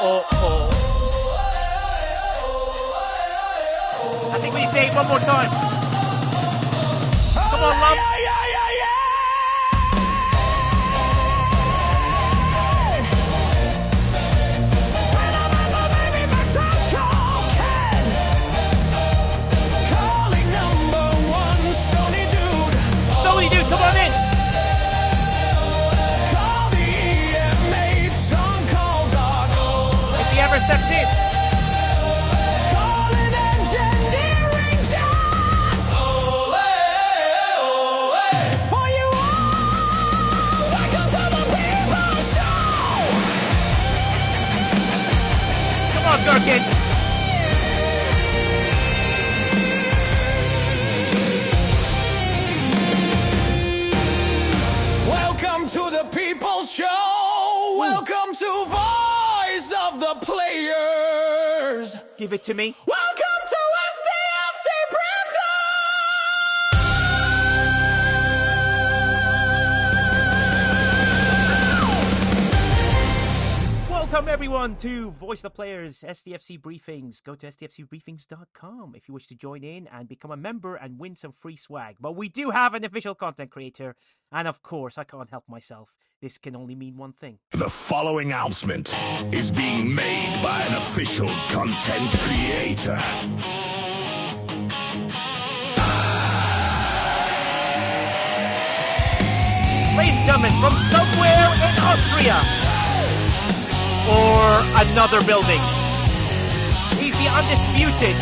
I think we say it one more time. Come on, love. Stony dude, come on in. If he ever steps in. Gherkin. Welcome to the People's Show. Welcome to Voice of the Players. Give it to me. Welcome to STFC Briefings. Welcome everyone to Voice of the Players STFC Briefings. Go to stfcbriefings.com if you wish to join in and become a member and win some free swag. But we do have an official content creator, and of course I can't help myself. This can only mean one thing. The following announcement is being made by an official content creator. Ladies and gentlemen, from somewhere in Austria or another building, he's the undisputed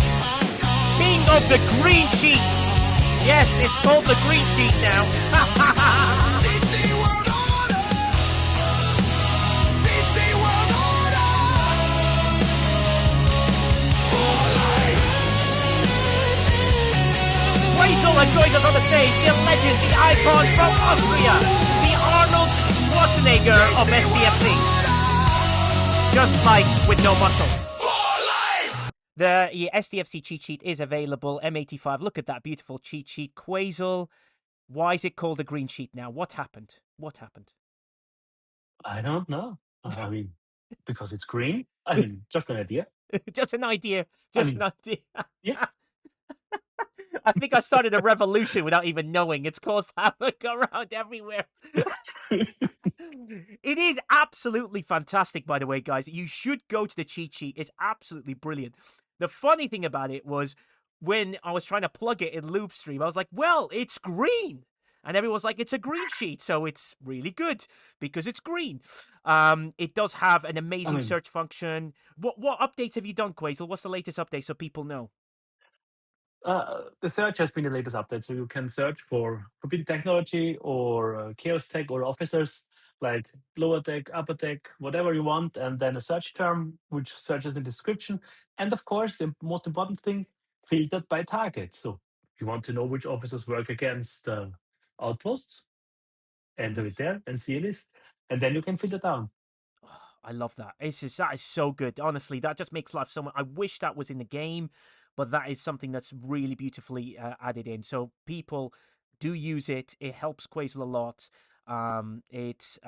king of the green sheet. Yes, it's called the green sheet now. CC World Order. CC World Order. For life. Rachel joins us on the stage, the legend, the icon from Austria, the Arnold Schwarzenegger of STFC. Just like with no muscle. The STFC cheat sheet is available, M85. Look at that beautiful cheat sheet. Quasel, why is it called a green sheet now? What happened? What happened? I don't know. I mean, because it's green? I mean, just an idea. Just an idea. Just an idea. Yeah. I think I started a revolution without even knowing. It's caused havoc around everywhere. It is absolutely fantastic, by the way, guys. You should go to the cheat sheet. It's absolutely brilliant. The funny thing about it was when I was trying to plug it in Loopstream, I was like, well, it's green. And everyone's like, it's a green sheet, so it's really good because it's green. It does have an amazing search function. What updates have you done, Quasel? What's the latest update so people know? The search has been the latest update, so you can search for forbidden technology or chaos tech or officers like lower tech, upper tech, whatever you want, and then a search term which searches the description. And of course, the most important thing, filtered by target. So you want to know which officers work against outposts, enter it there and see a list, and then you can filter down. Oh, I love that. That is so good. Honestly, that just makes life so much. I wish that was in the game, but that is something that's really beautifully added in. So people do use it. It helps Quasel a lot. It's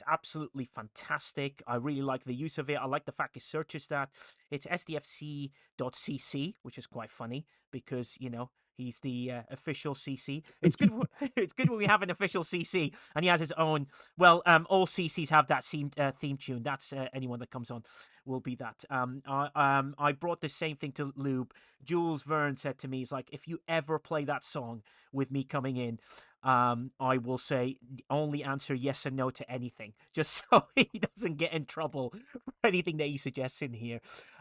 absolutely fantastic. I really like the use of it. I like the fact it searches that. It's stfc.cc, which is quite funny because, you know, he's the official CC. It's good. It's good when we have an official CC, and he has his own. Well, all CCs have that theme tune. That's anyone that comes on will be that. I brought the same thing to Lube. Jules Verne said to me, "He's like, if you ever play that song with me coming in, I will say only answer yes and no to anything, just so he doesn't get in trouble for anything that he suggests in here."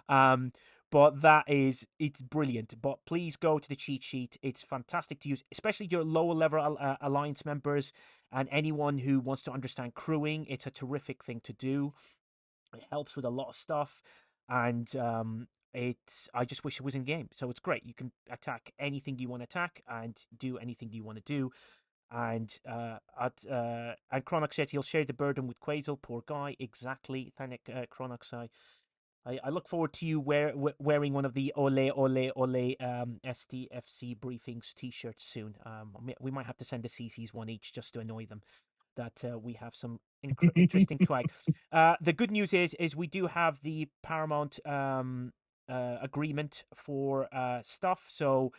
But it's brilliant. But please go to the cheat sheet. It's fantastic to use, especially your lower level alliance members and anyone who wants to understand crewing. It's a terrific thing to do. It helps with a lot of stuff, and I just wish it was in game. So it's great. You can attack anything you want to attack and do anything you want to do. And Chronox said he'll share the burden with Quasel. Poor guy. Exactly. Thank Chronox. I look forward to you wearing one of the Ole Ole Ole STFC Briefings t-shirts soon. We might have to send the CCs one each just to annoy them. that we have some interesting swag. The good news is we do have the Paramount agreement for stuff. So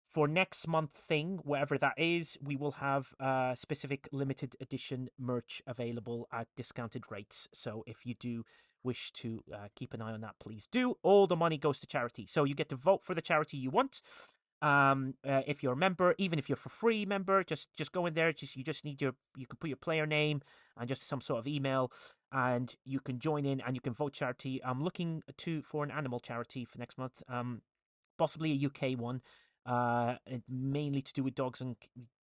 for next month thing, whatever that is, we will have specific limited edition merch available at discounted rates. So if you do wish to keep an eye on that, please do. All the money goes to charity. So you get to vote for the charity you want. If you're a member, even if you're for free member, just go in there. You just need you can put your player name and just some sort of email, and you can join in and you can vote charity. I'm looking for an animal charity for next month. Possibly a UK one, mainly to do with dogs and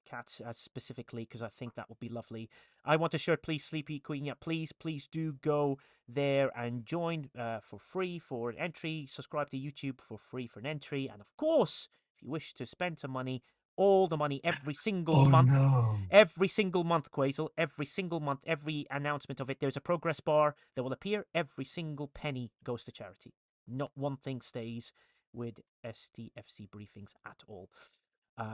cats specifically, because I think that would be lovely. I want a shirt, please, Sleepy Queen. Yeah, please do go there and join for free for an entry. Subscribe to YouTube for free for an entry, and of course, if you wish to spend some money, all the money every single Oh month. no. Every single month, Quasel, every single month, every announcement of it, there's a progress bar that will appear. Every single penny goes to charity. Not one thing stays with STFC briefings at all.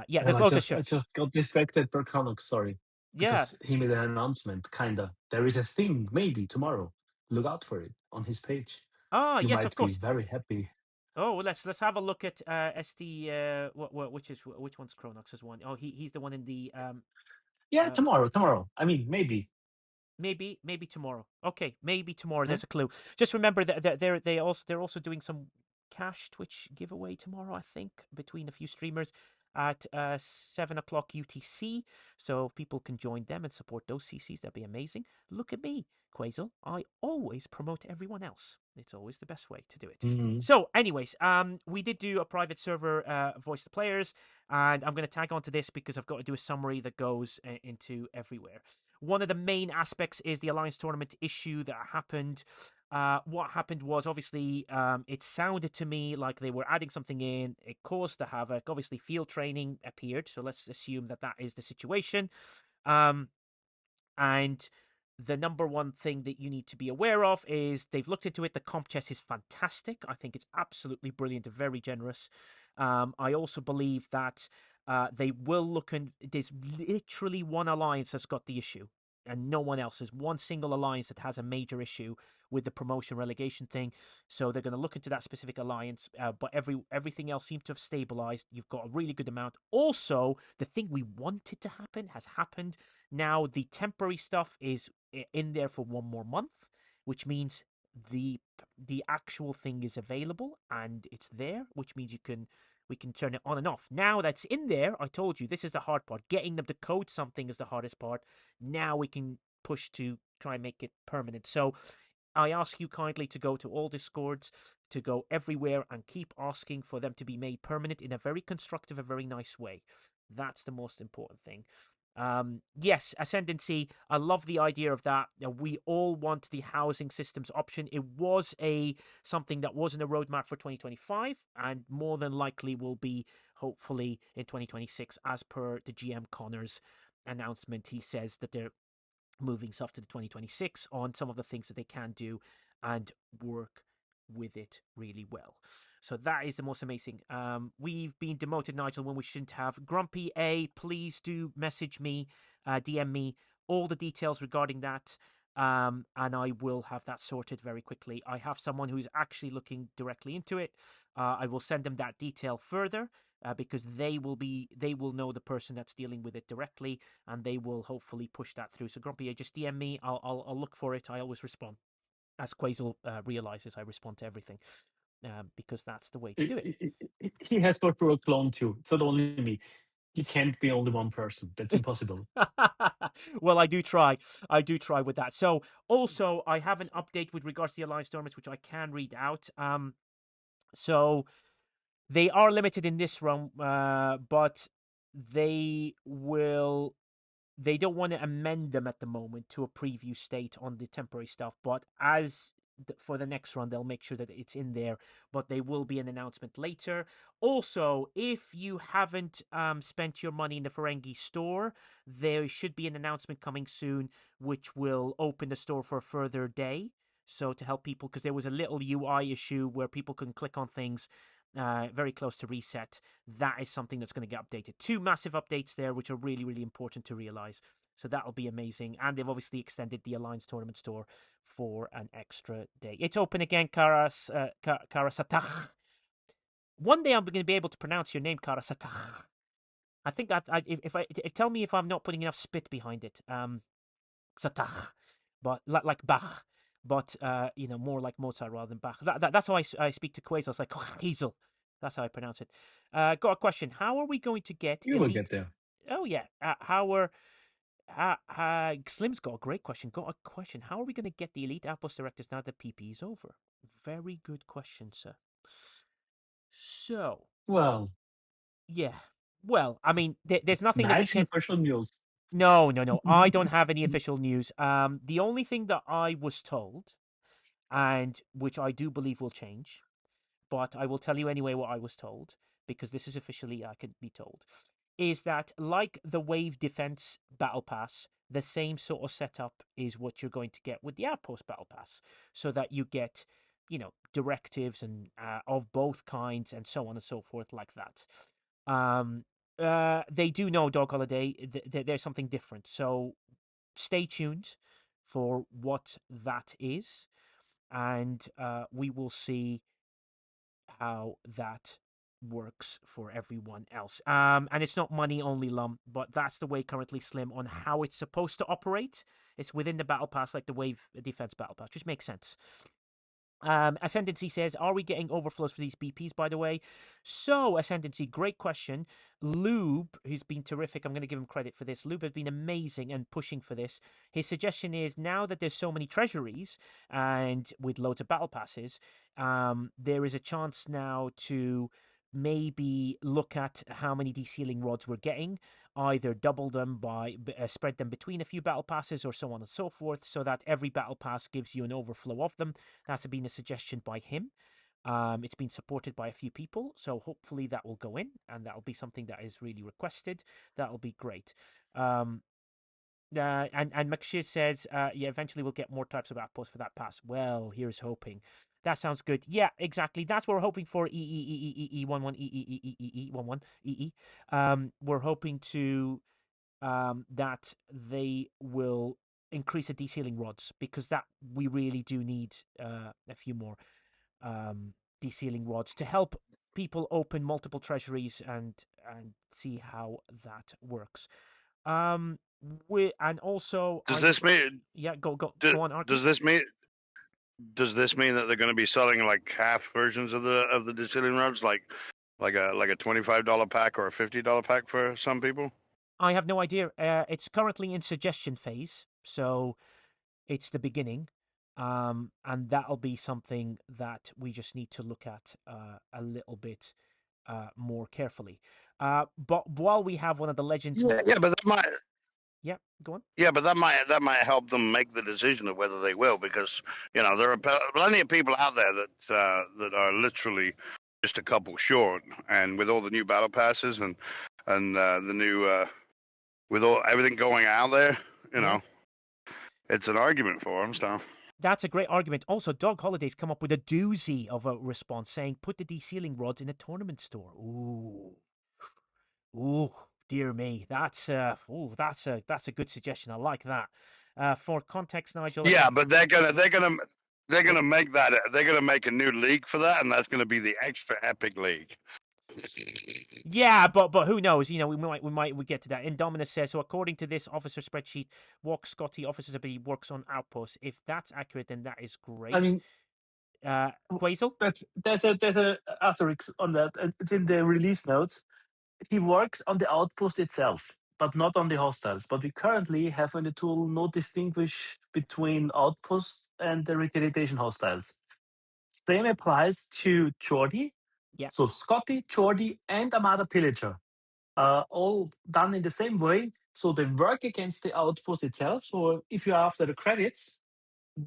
Yeah, there's loads of I shirts. just got distracted per Chronox, sorry. Yeah. Because he made an announcement, kinda. There is a thing, maybe tomorrow. Look out for it on his page. Ah, You yes, of might be course. very happy. Oh, well, let's have a look at ST. Which one's Chronox's one? Oh, he's the one in the Yeah, uh, tomorrow. I mean, maybe. maybe tomorrow. Okay, maybe tomorrow. Yeah. There's a clue. Just remember that they're also doing some cash Twitch giveaway tomorrow. I think between a few streamers at 7 o'clock UTC, so if people can join them and support those CCs, that'd be amazing. Look at me, Quasel. I always promote everyone else. It's always the best way to do it. Mhm. So, anyways, we did do a private server voice the players, and I'm going to tag onto this because I've got to do a summary that goes into everywhere. One of the main aspects is the Alliance Tournament issue that happened. What happened was obviously it sounded to me like they were adding something in. It caused the havoc. Obviously, field training appeared, so let's assume that that is the situation. And the number one thing that you need to be aware of is they've looked into it. The comp chess is fantastic. I think it's absolutely brilliant, very generous. I also believe that they will look and there's literally one alliance that's got the issue and no one else. There's one single alliance that has a major issue with the promotion relegation thing. So they're going to look into that specific alliance, but everything else seems to have stabilized. You've got a really good amount. Also, the thing we wanted to happen has happened. Now the temporary stuff is in there for one more month, which means the actual thing is available and it's there, which means we can turn it on and off. Now that's in there, I told you this is the hard part. Getting them to code something is the hardest part. Now we can push to try and make it permanent. So I ask you kindly to go to all Discords, to go everywhere and keep asking for them to be made permanent in a very constructive, a very nice way. That's the most important thing. Yes, Ascendancy. I love the idea of that. We all want the housing systems option. It was something that was in a roadmap for 2025, and more than likely will be hopefully in 2026, as per the GM Connor's announcement. He says that they're moving stuff to the 2026 on some of the things that they can do and work with it really well. So that is the most amazing. We've been demoted, Nigel, when we shouldn't have. Grumpy A, please do message me, DM me all the details regarding that. And I will have that sorted very quickly. I have someone who's actually looking directly into it. I will send them that detail further because they will know the person that's dealing with it directly, and they will hopefully push that through. So Grumpy A, just DM me. I'll look for it. I always respond. As Quasel realizes, I respond to everything because that's the way to do it. He has got through a clone too. It's not only me. He can't be only one person. That's impossible. Well, I do try. I do try with that. So, also, I have an update with regards to the Alliance tournaments, which I can read out. So they are limited in this run, but they will. They don't want to amend them at the moment to a preview state on the temporary stuff, but for the next run, they'll make sure that it's in there, but they will be an announcement later. Also, if you haven't spent your money in the Ferengi store, there should be an announcement coming soon, which will open the store for a further day. So to help people, because there was a little UI issue where people couldn't click on things very close to reset. That is something that's going to get updated. 2 massive updates there, which are really, really important to realize. So that'll be amazing. And they've obviously extended the Alliance Tournament Store for an extra day. It's open again, Karasatach. One day I'm going to be able to pronounce your name, Karasatach. I think tell me if I'm not putting enough spit behind it. Satach, but like Bach, but more like Mozart rather than Bach. That's how I speak to Quasar. It's like Hazel. That's how I pronounce it. Got a question. How are we going to get You will get there. Oh yeah. Slim's got a great question. Got a question. How are we going to get the elite outpost directors now that PP is over? Very good question, sir. So, Well, yeah. Well, I mean, there's nothing that we nice can. official news. No. I don't have any official news. The only thing that I was told, and which I do believe will change, but I will tell you anyway what I was told because this is officially I can be told, is that like the Wave Defense Battle Pass, the same sort of setup is what you're going to get with the Outpost Battle Pass, so that you get, directives and of both kinds and so on and so forth like that. They do know Dog Holiday. There's something different, so stay tuned for what that is, and we will see how that works for everyone else. And it's not money only, Lum, but that's the way currently Slim on how it's supposed to operate. It's within the battle pass, like the Wave Defense battle pass, which makes sense. Ascendancy says, are we getting overflows for these BPs, by the way? So, Ascendancy, great question. Lube, who's been terrific, I'm going to give him credit for this. Lube has been amazing and pushing for this. His suggestion is, now that there's so many treasuries and with loads of battle passes, there is a chance now to maybe look at how many desealing rods we're getting, either double them by spread them between a few battle passes or so on and so forth, so that every battle pass gives you an overflow of them. That's been a suggestion by him. It's been supported by a few people, so hopefully that will go in, and that'll be something that is really requested. That'll be great. And McShiz says, yeah, eventually we'll get more types of outposts for that pass. Well, here's hoping. That sounds good. Yeah, exactly. That's what we're hoping for. E11. We're hoping to that they will increase the desealing rods, because that we really do need a few more desealing rods to help people open multiple treasuries and see how that works. And also, Does this mean? yeah, go on, Archie. Does this mean? Does this mean that they're going to be selling like half versions of the desealing rods, like a $25 pack or a $50 pack for some people? I have no idea. It's currently in suggestion phase, so it's the beginning, and that'll be something that we just need to look at a little bit more carefully. But while we have one of the legends, Yeah, but that might. Yeah, go on. Yeah, but that might help them make the decision of whether they will, because there are plenty of people out there that are literally just a couple short, and with all the new battle passes and the new with all everything going out there, it's an argument for them. So that's a great argument. Also, Dog Holiday's come up with a doozy of a response saying, "Put the desealing rods in a tournament store." Ooh. Dear me, that's a good suggestion. I like that. For context, Nigel. Yeah, but they're gonna make that. They're gonna make a new league for that, and that's gonna be the extra epic league. Yeah, but who knows? We might get to that. Indominus says, so according to this officer spreadsheet, Walk Scotty officers ability works on outposts. If that's accurate, then that is great. I mean, Quasel? There's a asterisk on that. It's in the release notes. He works on the outpost itself, but not on the hostiles. But we currently have in the tool no distinguish between outposts and the retaliation hostiles. Same applies to Jordi. Yeah. So Scotty, Jordi, and Armada Pillager are all done in the same way. So they work against the outpost itself. So if you're after the credits,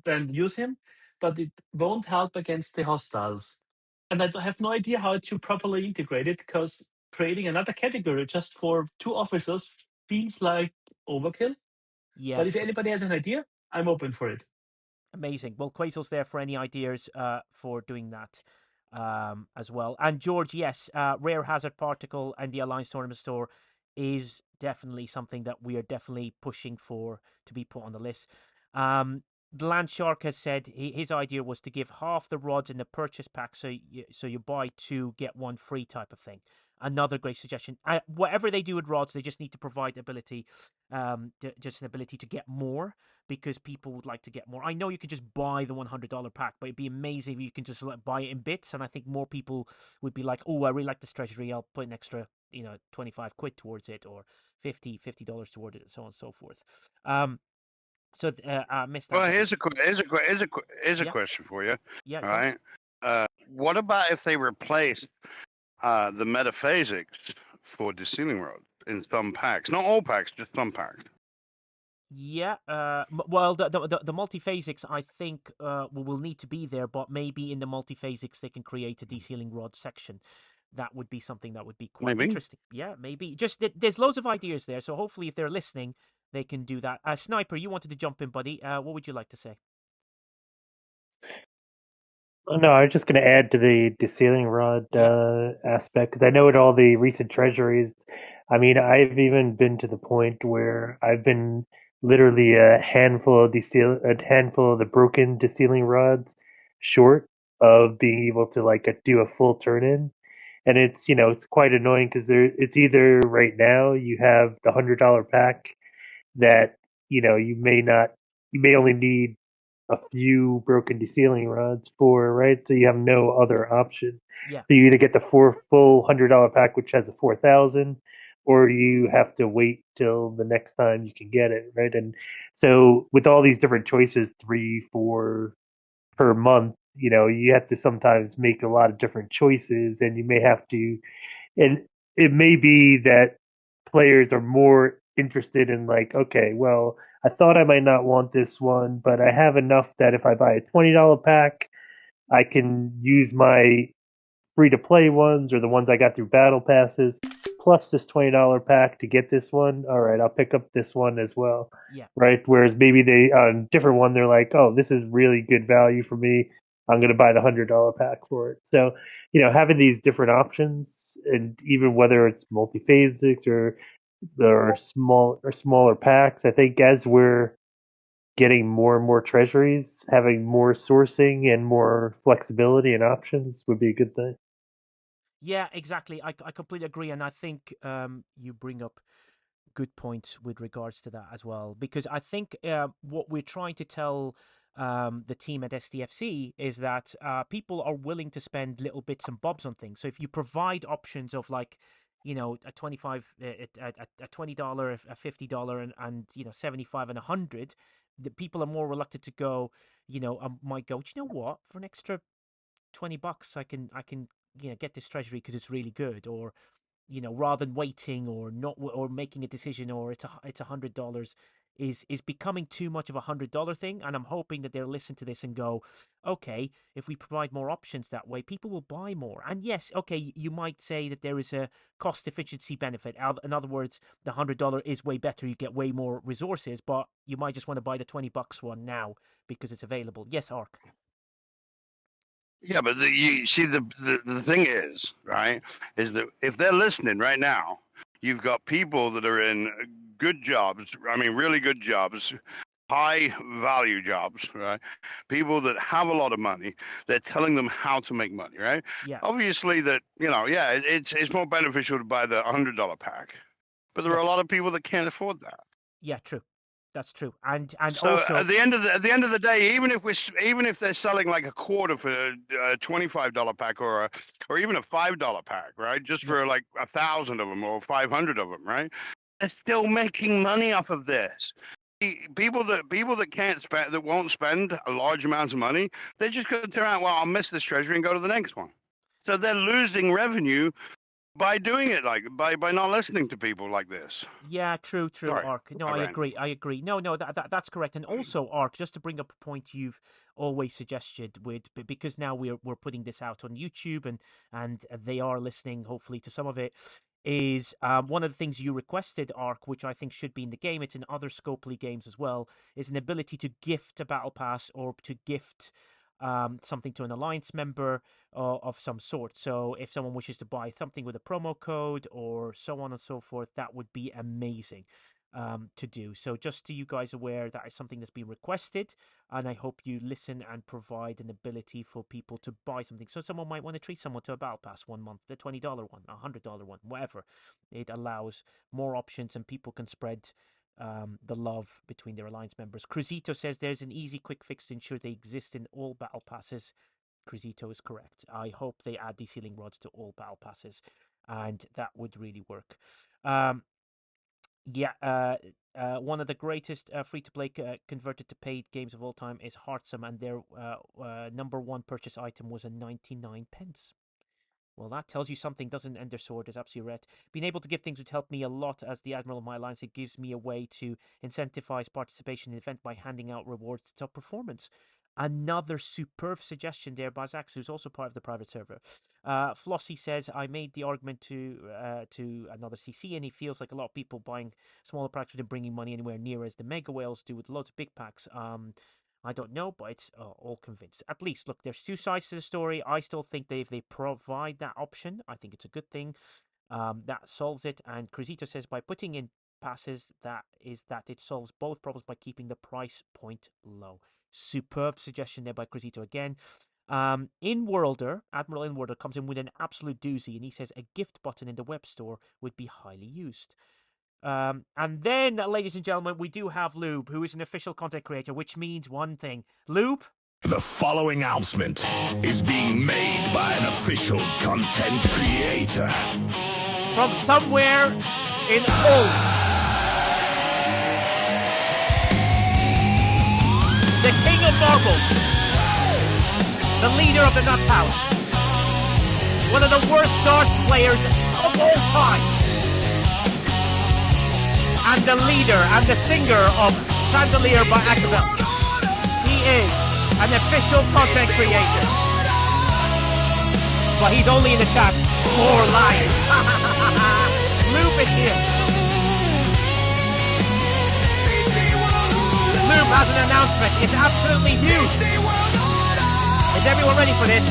then use him, but it won't help against the hostiles. And I have no idea how to properly integrate it, because creating another category just for 2 officers feels like overkill. Yeah. But if anybody has an idea, I'm open for it. Amazing. Well, Quasel's there for any ideas for doing that. as well. And George, yes, Rare Hazard Particle and the Alliance Tournament Store is definitely something that we are definitely pushing for to be put on the list. The Land Shark has said his idea was to give half the rods in the purchase pack, so you buy two get one free type of thing. Another great suggestion. Whatever they do with rods, they just need to provide ability, just an ability to get more, because people would like to get more. I know you could just buy the $100 pack, but it'd be amazing if you can just buy it in bits. And I think more people would be like, "Oh, I really like this treasury. I'll put an extra, 25 quid towards it, or $50 towards it, and so on and so forth." I missed that. Well, But here's a yeah, question for you. yeah, All go on. right. What about if they replace the metaphasics for the ceiling rod in some packs? Not all packs, just some packs. Yeah, well, the multiphasics, I think, will need to be there, but maybe in the multiphasics they can create a desealing rod section. That would be something that would be quite Maybe. interesting. Yeah, maybe. Just there's loads of ideas there, so hopefully, if they're listening, they can do that. Sniper, you wanted to jump in, buddy. What would you like to say? No, I was just going to add to the ceiling rod Yeah, aspect because I know at all the recent treasuries. I mean, I've even been to the point where I've been literally a handful of the broken ceiling rods short of being able to like do a full turn in, and it's quite annoying because it's either right now you have the $100 pack that you may only need a few broken deceiling rods for, right? So you have no other option. yeah, So you either get the full $100 pack, which has a 4,000, or you have to wait till the next time you can get it, right? And so with all these different choices, 3, 4 per month, you have to sometimes make a lot of different choices, and you may have to, and it may be that players are more interested in like, okay, well, I thought I might not want this one, but I have enough that if I buy a $20 pack, I can use my free to play ones or the ones I got through battle passes plus this $20 pack to get this one. All right, I'll pick up this one as well. yeah. Right? Whereas maybe they on a different one they're like, "Oh, this is really good value for me. I'm going to buy the $100 pack for it." So, having these different options and even whether it's multiphasics or smaller packs, I think as we're getting more and more treasuries, having more sourcing and more flexibility and options would be a good thing. Yeah, exactly. I completely agree, and I think you bring up good points with regards to that as well, because I think what we're trying to tell the team at STFC is that people are willing to spend little bits and bobs on things. So if you provide options of like, a 25, a $20, a $50, and 75 and 100, the people are more reluctant to go. Might go. Do you know what? For an extra $20, I can get this treasury because it's really good, or rather than waiting or not or making a decision, or it's $100 is becoming too much of $100 thing. And I'm hoping that they'll listen to this and go, okay, if we provide more options that way, people will buy more. And yes, okay, you might say that there is a cost efficiency benefit. In other words, the $100 is way better. You get way more resources, but you might just want to buy the $20 one now because it's available. Yes, Ark. Yeah, but you see, the thing is, right, is that if they're listening right now, you've got people that are in good jobs. I mean, really good jobs, high value jobs, right? People that have a lot of money. They're telling them how to make money, right? Yeah. Obviously, yeah, it's more beneficial to buy the $100 pack, but there are a Yes. lot of people that can't afford that. Yeah. True. That's true. And So also, at the end of the day, even if they're selling like a quarter for a $25 pack or even a $5 pack, right? Just for yes. like 1,000 of them or 500 of them, right? They're still making money off of this. People that can't spend that won't spend a large amount of money, they're just going to turn around. Well, I'll miss this treasury and go to the next one. So they're losing revenue by doing it like by not listening to people like this. Yeah, true, Sorry, Ark. No, I I ran. agree. I agree. No, no, that's correct. And also, Ark, just to bring up a point you've always suggested because now we're putting this out on YouTube, and they are listening, hopefully, to some of it. Is one of the things you requested, Ark, which I think should be in the game. It's in other Scopely games as well. Is an ability to gift a battle pass or to gift something to an alliance member of some sort. So if someone wishes to buy something with a promo code or so on and so forth, that would be amazing to do. So just so you guys aware, that is something that's been requested, and I hope you listen and provide an ability for people to buy something. So someone might want to treat someone to a battle pass 1 month, the $20 one, $100 one, whatever. It allows more options and people can spread the love between their alliance members. Cruzito says there's an easy quick fix to ensure they exist in all battle passes. Cruzito is correct. I hope they add these healing rods to all battle passes, and that would really work. One of the greatest free-to-play converted to paid games of all time is Heartsome, and their number one purchase item was a 99 pence. Well, that tells you something, doesn't Ender Sword? Is absolutely right. Being able to give things would help me a lot as the Admiral of my alliance. It gives me a way to incentivize participation in the event by handing out rewards to top performance. Another superb suggestion there by Zax, who's also part of the private server. Flossie says, I made the argument to another CC, and he feels like a lot of people buying smaller packs wouldn't bringing money anywhere near as the mega whales do with loads of big packs. I don't know, but it's all convinced. At least, look, there's two sides to the story. I still think if they provide that option, I think it's a good thing. That solves it. And Cruzito says by putting in passes, that it solves both problems by keeping the price point low. Superb suggestion there by Cruzito again. Inworlder, Admiral Inworlder comes in with an absolute doozy, and he says a gift button in the web store would be highly used. And then, ladies and gentlemen, we do have Lube, who is an official content creator, which means one thing. Lube? The following announcement is being made by an official content creator. From somewhere in the King of Marbles, the leader of the Nuts House, one of the worst darts players of all time, and the leader and the singer of Chandelier by Acapella. He is an official content creator, but he's only in the chat for life. Lube is here. Lube has an announcement. It's absolutely huge. Is everyone ready for this?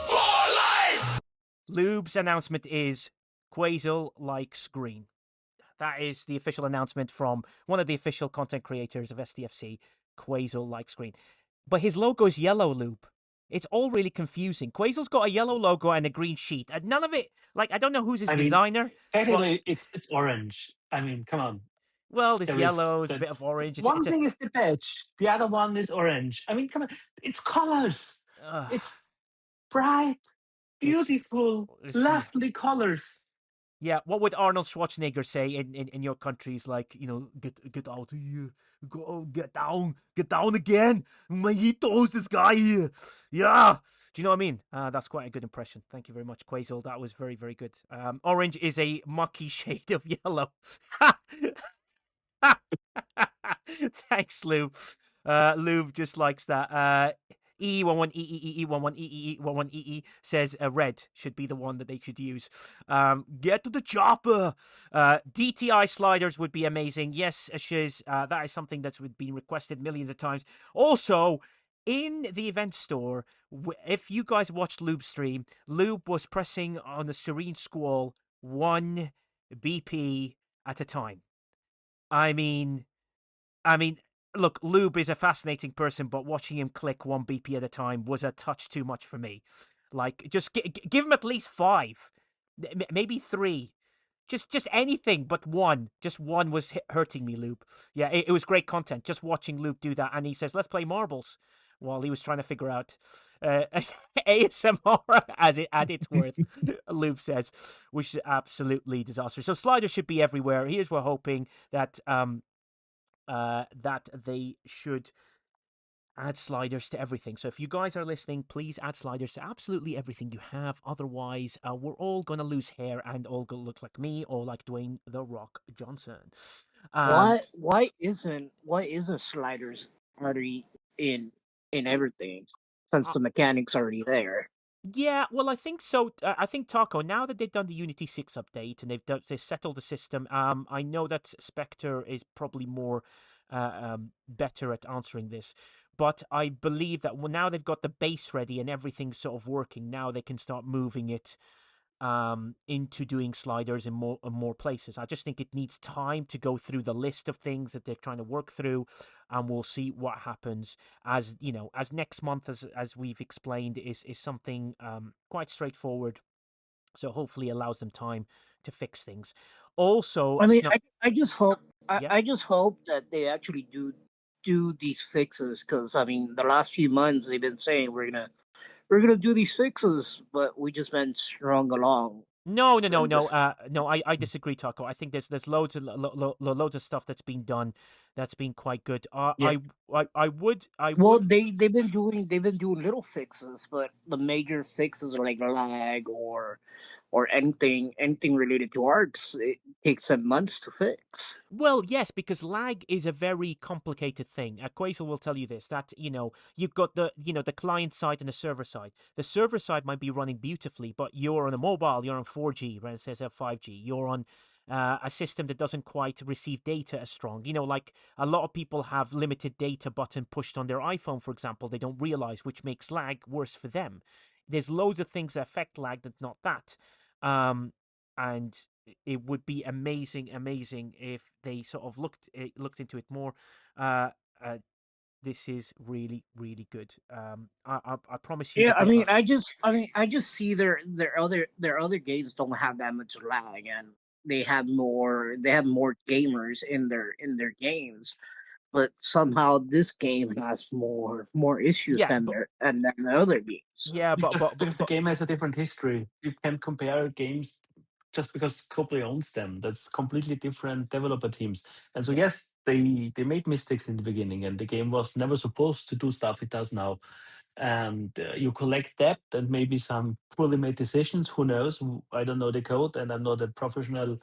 For life! Lube's announcement is Quasel likes green. That is the official announcement from one of the official content creators of STFC. Quasel likes green. But his logo is yellow, Lube. It's all really confusing. Quasel's got a yellow logo and a green sheet. And none of it, like, I don't know who's his designer. Technically, it's orange. I mean, come on. Well, there's yellow, there's a bit of orange. One thing is the badge, the other one is orange. I mean, come on, it's colors. It's bright, beautiful, lovely colors. Yeah, what would Arnold Schwarzenegger say in your countries? Like, you know, get out of here, get down again. Majitos, this guy here. Yeah. Do you know what I mean? That's quite a good impression. Thank you very much, Quasel. That was very, very good. Orange is a mucky shade of yellow. Thanks, Lube. Lube just likes that. E11EE11EE11EE says red should be the one that they should use. Get to the chopper. DTI sliders would be amazing. Yes, Shiz, that is something that's been requested millions of times. Also, in the event store, if you guys watched Lube's stream, Lube was pressing on the Serene Squall 1 BP at a time. I mean, look, Lube is a fascinating person, but watching him click 1 BP at a time was a touch too much for me. Like, just give him at least 5, maybe 3. Just anything but 1. Just 1 was hurting me, Lube. Yeah, it was great content. Just watching Lube do that, and he says, let's play marbles, while he was trying to figure out ASMR at its worth, Lube says, which is absolutely disastrous. So sliders should be everywhere. Here's we're hoping that that they should add sliders to everything. So if you guys are listening, please add sliders to absolutely everything you have. Otherwise, we're all going to lose hair and all going to look like me or like Dwayne "The Rock" Johnson. Why isn't sliders already in everything, since the mechanic's already there? Yeah, well, I think so. I think Taco, now that they've done the Unity 6 update and they've settled the system, I know that Spectre is probably more better at answering this. but I believe that now they've got the base ready and everything's sort of working, now they can start moving it into doing sliders in more places. I just think it needs time to go through the list of things that they're trying to work through, and we'll see what happens. As you know, as next month, as we've explained, is something quite straightforward. So hopefully allows them time to fix things. Also, I mean, I just hope yeah. I just hope that they actually do these fixes, because I mean the last few months they've been saying we're gonna do these fixes, but we just been strung along. No, no, no, And no, this, no. I disagree, Taco. I think there's loads of loads of stuff that's been done, that's been quite good. Yeah. I well, would. they've been doing little fixes, but the major fixes are like lag or anything related to arcs. It takes them months to fix. Well, yes, because lag is a very complicated thing. Quasel will tell you this, that, you've got the client side and the server side. The server side might be running beautifully, but you're on a mobile, you're on 4G, right? It says 5G. You're on a system that doesn't quite receive data as strong. Like a lot of people have limited data button pushed on their iPhone, for example. They don't realize, which makes lag worse for them. There's loads of things that affect lag that's not that. And it would be amazing if they sort of looked into it more. Uh, uh, this is really, really good. I promise you Yeah, that I they mean, are. I just see their other games don't have that much lag, and they have more gamers in their games, but somehow this game has more issues Yeah, than the other games. yeah, Because the game has a different history. You can't compare games just because Copley owns them. That's completely different developer teams. And so yeah, yes, they made mistakes in the beginning, and the game was never supposed to do stuff it does now. And you collect debt and maybe some poorly made decisions. Who knows? I don't know the code, and I'm not a professional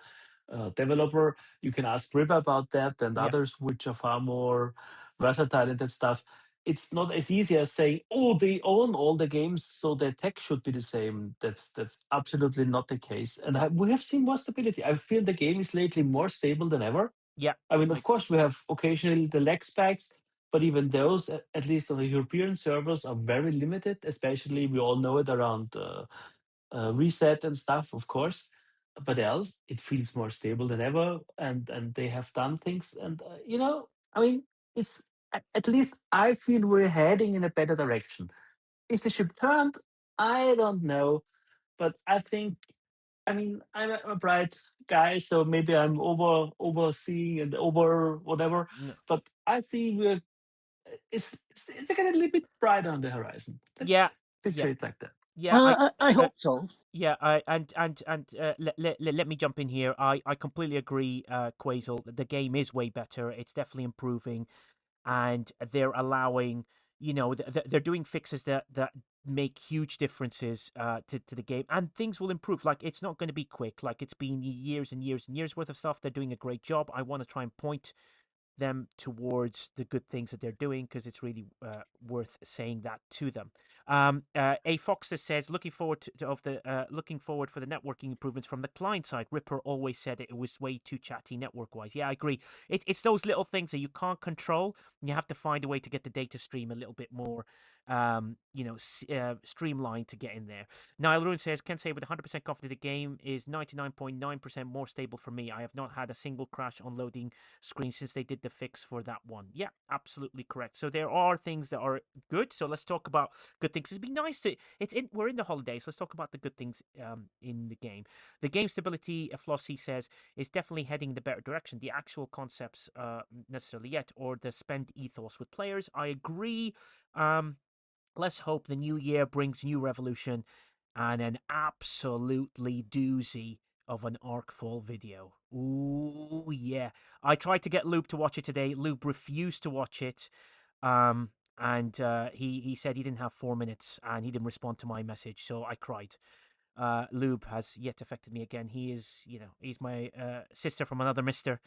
developer. You can ask Ripper about that and yeah, others, which are far more versatile in that stuff. It's not as easy as saying, "Oh, they own all the games, so their tech should be the same." That's absolutely not the case. And we have seen more stability. I feel the game is lately more stable than ever. yeah. I mean, I of course, we have occasionally the lag spikes, but even those, at least on the European servers, are very limited. Especially, we all know it around reset and stuff, of course. But else, it feels more stable than ever, and they have done things. And I mean, it's at least I feel we're heading in a better direction. Is the ship turned? I don't know, but I think. I mean, I'm a bright guy, so maybe I'm overseeing and over whatever. no, But I think it's getting a little bit brighter on the horizon. yeah, Let's yeah, picture it like that. yeah. I hope so. Yeah, let me jump in here. I completely agree, Quasel. The game is way better. It's definitely improving, and they're allowing, they're doing fixes that make huge differences to the game, and things will improve. Like, it's not going to be quick. Like, it's been years and years and years worth of stuff. They're doing a great job. I want to try and point them towards the good things that they're doing, because it's really worth saying that to them. A Fox says looking forward for the networking improvements from the client side. Ripper always said it was way too chatty network wise. Yeah, I agree. It's those little things that you can't control, and you have to find a way to get the data stream a little bit more streamlined to get in there. Niall Ruin says, can say with 100% confident the game is 99.9% more stable for me. I have not had a single crash on loading screen since they did the fix for that one. Yeah, absolutely correct. So there are things that are good. So let's talk about good things. It'd be nice to. We're in the holidays. Let's talk about the good things in the game. The game stability, Flossie says, is definitely heading in the better direction. The actual concepts, necessarily yet, or the spend ethos with players. I agree. Let's hope the new year brings new revolution and an absolutely doozy of an Arkfall video. Ooh, yeah. I tried to get Lube to watch it today. Lube refused to watch it. And he said he didn't have 4 minutes, and he didn't respond to my message, so I cried. Lube has yet affected me again. He is, he's my sister from another mister,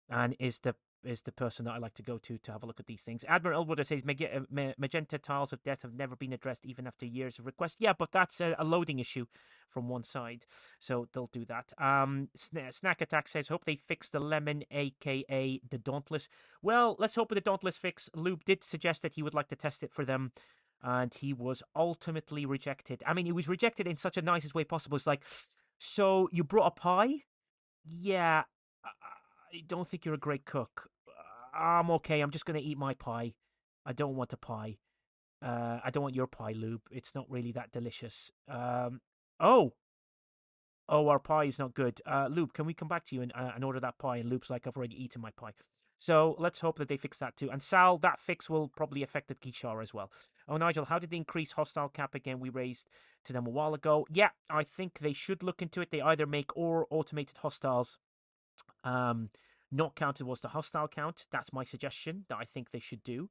and is the is the person that I like to go to have a look at these things. Admiral Elwood says magenta tiles of death have never been addressed even after years of requests. Yeah, but that's a loading issue from one side, so they'll do that. Snack Attack says, hope they fix the lemon, aka the Dauntless. Well, let's hope with the Dauntless fix. Lube did suggest that he would like to test it for them, and he was ultimately rejected. I mean, he was rejected in such a nicest way possible. It's like, so you brought a pie? Yeah, I don't think you're a great cook. I'm okay. I'm just going to eat my pie. I don't want a pie. I don't want your pie, Lube. It's not really that delicious. Oh, our pie is not good. Lube, can we come back to you and order that pie? And Lube's like, I've already eaten my pie. So let's hope that they fix that too. And Sal, that fix will probably affect the Kishara as well. Oh, Nigel, how did they increase hostile cap again? We raised to them a while ago. Yeah, I think they should look into it. They either make or automated hostiles not counted towards the hostile count. That's my suggestion that I think they should do.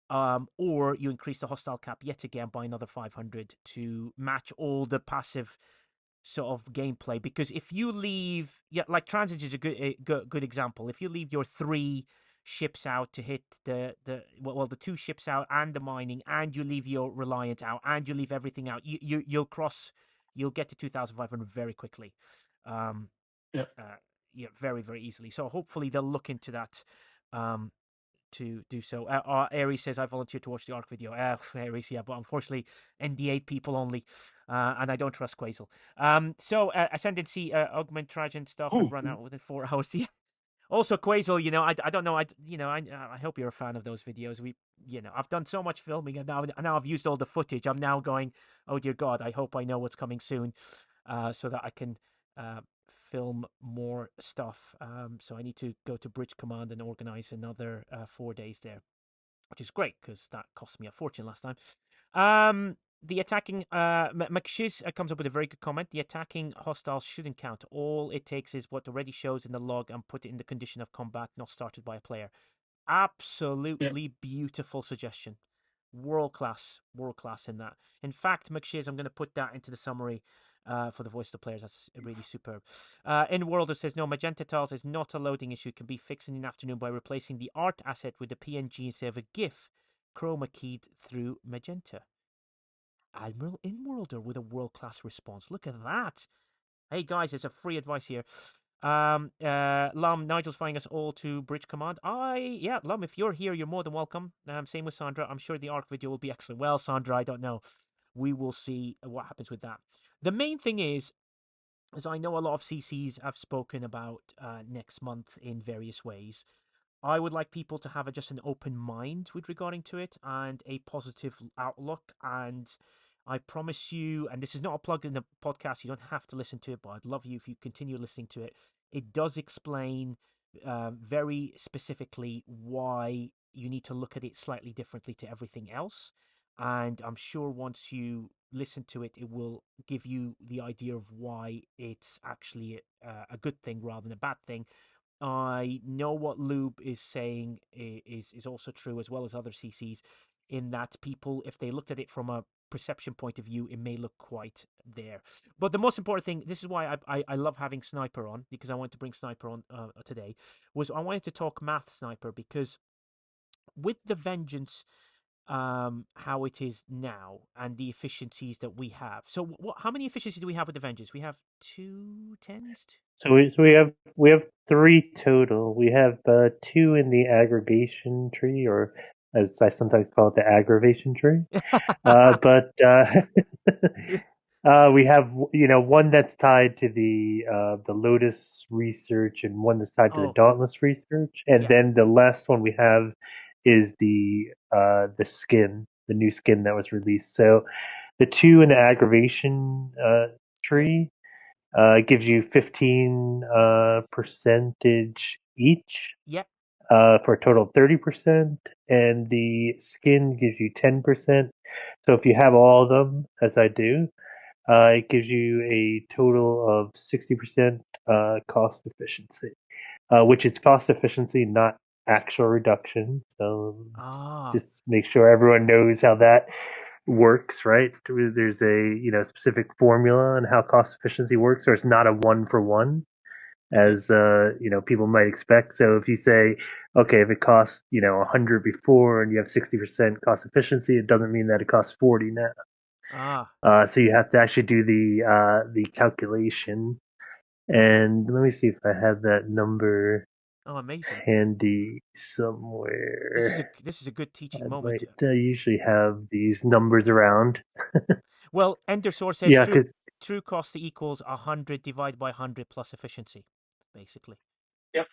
Or you increase the hostile cap yet again by another 500 to match all the passive sort of gameplay. Because if you leave, like Transit is a good example. If you leave your 3 ships out to hit the 2 ships out and the mining, and you leave your Reliant out, and you leave everything out, you'll get to 2,500 very quickly. Yeah, very, very easily. So hopefully they'll look into that to do so. Aries says, I volunteered to watch the ARC video. Aries, yeah, but unfortunately, NDA people only, and I don't trust Quasel. So Ascendancy, Augment Trajan stuff and run out within 4 hours. Also, Quasel, I don't know. I hope you're a fan of those videos. I've done so much filming, and now I've used all the footage. I'm now going, oh dear God, I hope I know what's coming soon, so that I can film more stuff. So I need to go to Bridge Command and organize another 4 days there, which is great because that cost me a fortune last time. The attacking McShiz comes up with a very good comment. The attacking hostiles shouldn't count. All it takes is what already shows in the log and put it in the condition of combat, not started by a player. Absolutely beautiful suggestion. World class in that. In fact, McShiz, I'm going to put that into the summary for the voice of the players. That's really superb. In World, says, no, magenta tiles is not a loading issue. It can be fixed in an afternoon by replacing the art asset with the PNG instead of a GIF chroma keyed through magenta. Admiral Inworlder with a world-class response. Look at that. Hey, guys, there's a free advice here. Lum, Nigel's flying us all to Bridge Command. Lum, if you're here, you're more than welcome. Same with Sandra. I'm sure the ARC video will be excellent. Well, Sandra, I don't know. We will see what happens with that. The main thing is I know a lot of CCs have spoken about next month in various ways. I would like people to have just an open mind with regarding to it and a positive outlook. And I promise you, and this is not a plug in the podcast, you don't have to listen to it, but I'd love you if you continue listening to it. It does explain very specifically why you need to look at it slightly differently to everything else. And I'm sure once you listen to it, it will give you the idea of why it's actually a good thing rather than a bad thing. I know what Lube is saying is also true, as well as other CCs, in that people, if they looked at it from a perception point of view, it may look quite there. But the most important thing, this is why I love having Sniper on, because I wanted to bring Sniper on today, was I wanted to talk math Sniper, because with the Vengeance, how it is now and the efficiencies that we have. So how many efficiencies do we have with the Vengeance? We have 2 tens? So we have 3 total. We have 2 in the aggregation tree, or as I sometimes call it, the aggravation tree. But we have one that's tied to the Lotus research, and one that's tied to the Dauntless research, and then the last one we have is the skin, the new skin that was released. So the 2 in the aggravation tree gives you 15 percentage each. Yep. For a total of 30%, and the skin gives you 10%. So if you have all of them, as I do, it gives you a total of 60% cost efficiency, which is cost efficiency, not actual reduction. So just make sure everyone knows how that works, right? There's a specific formula on how cost efficiency works, or it's not a 1-for-1. Okay. as people might expect. So if you say, okay, if it costs 100 before and you have 60% cost efficiency, it doesn't mean that it costs 40 now. Ah. So you have to actually do the calculation. And let me see if I have that number Oh, amazing. handy This is somewhere. a good I teaching moment. might usually have these numbers around. Well, Endersource says Yeah, true because true cost equals 100 divided by 100 plus efficiency, basically. Yep.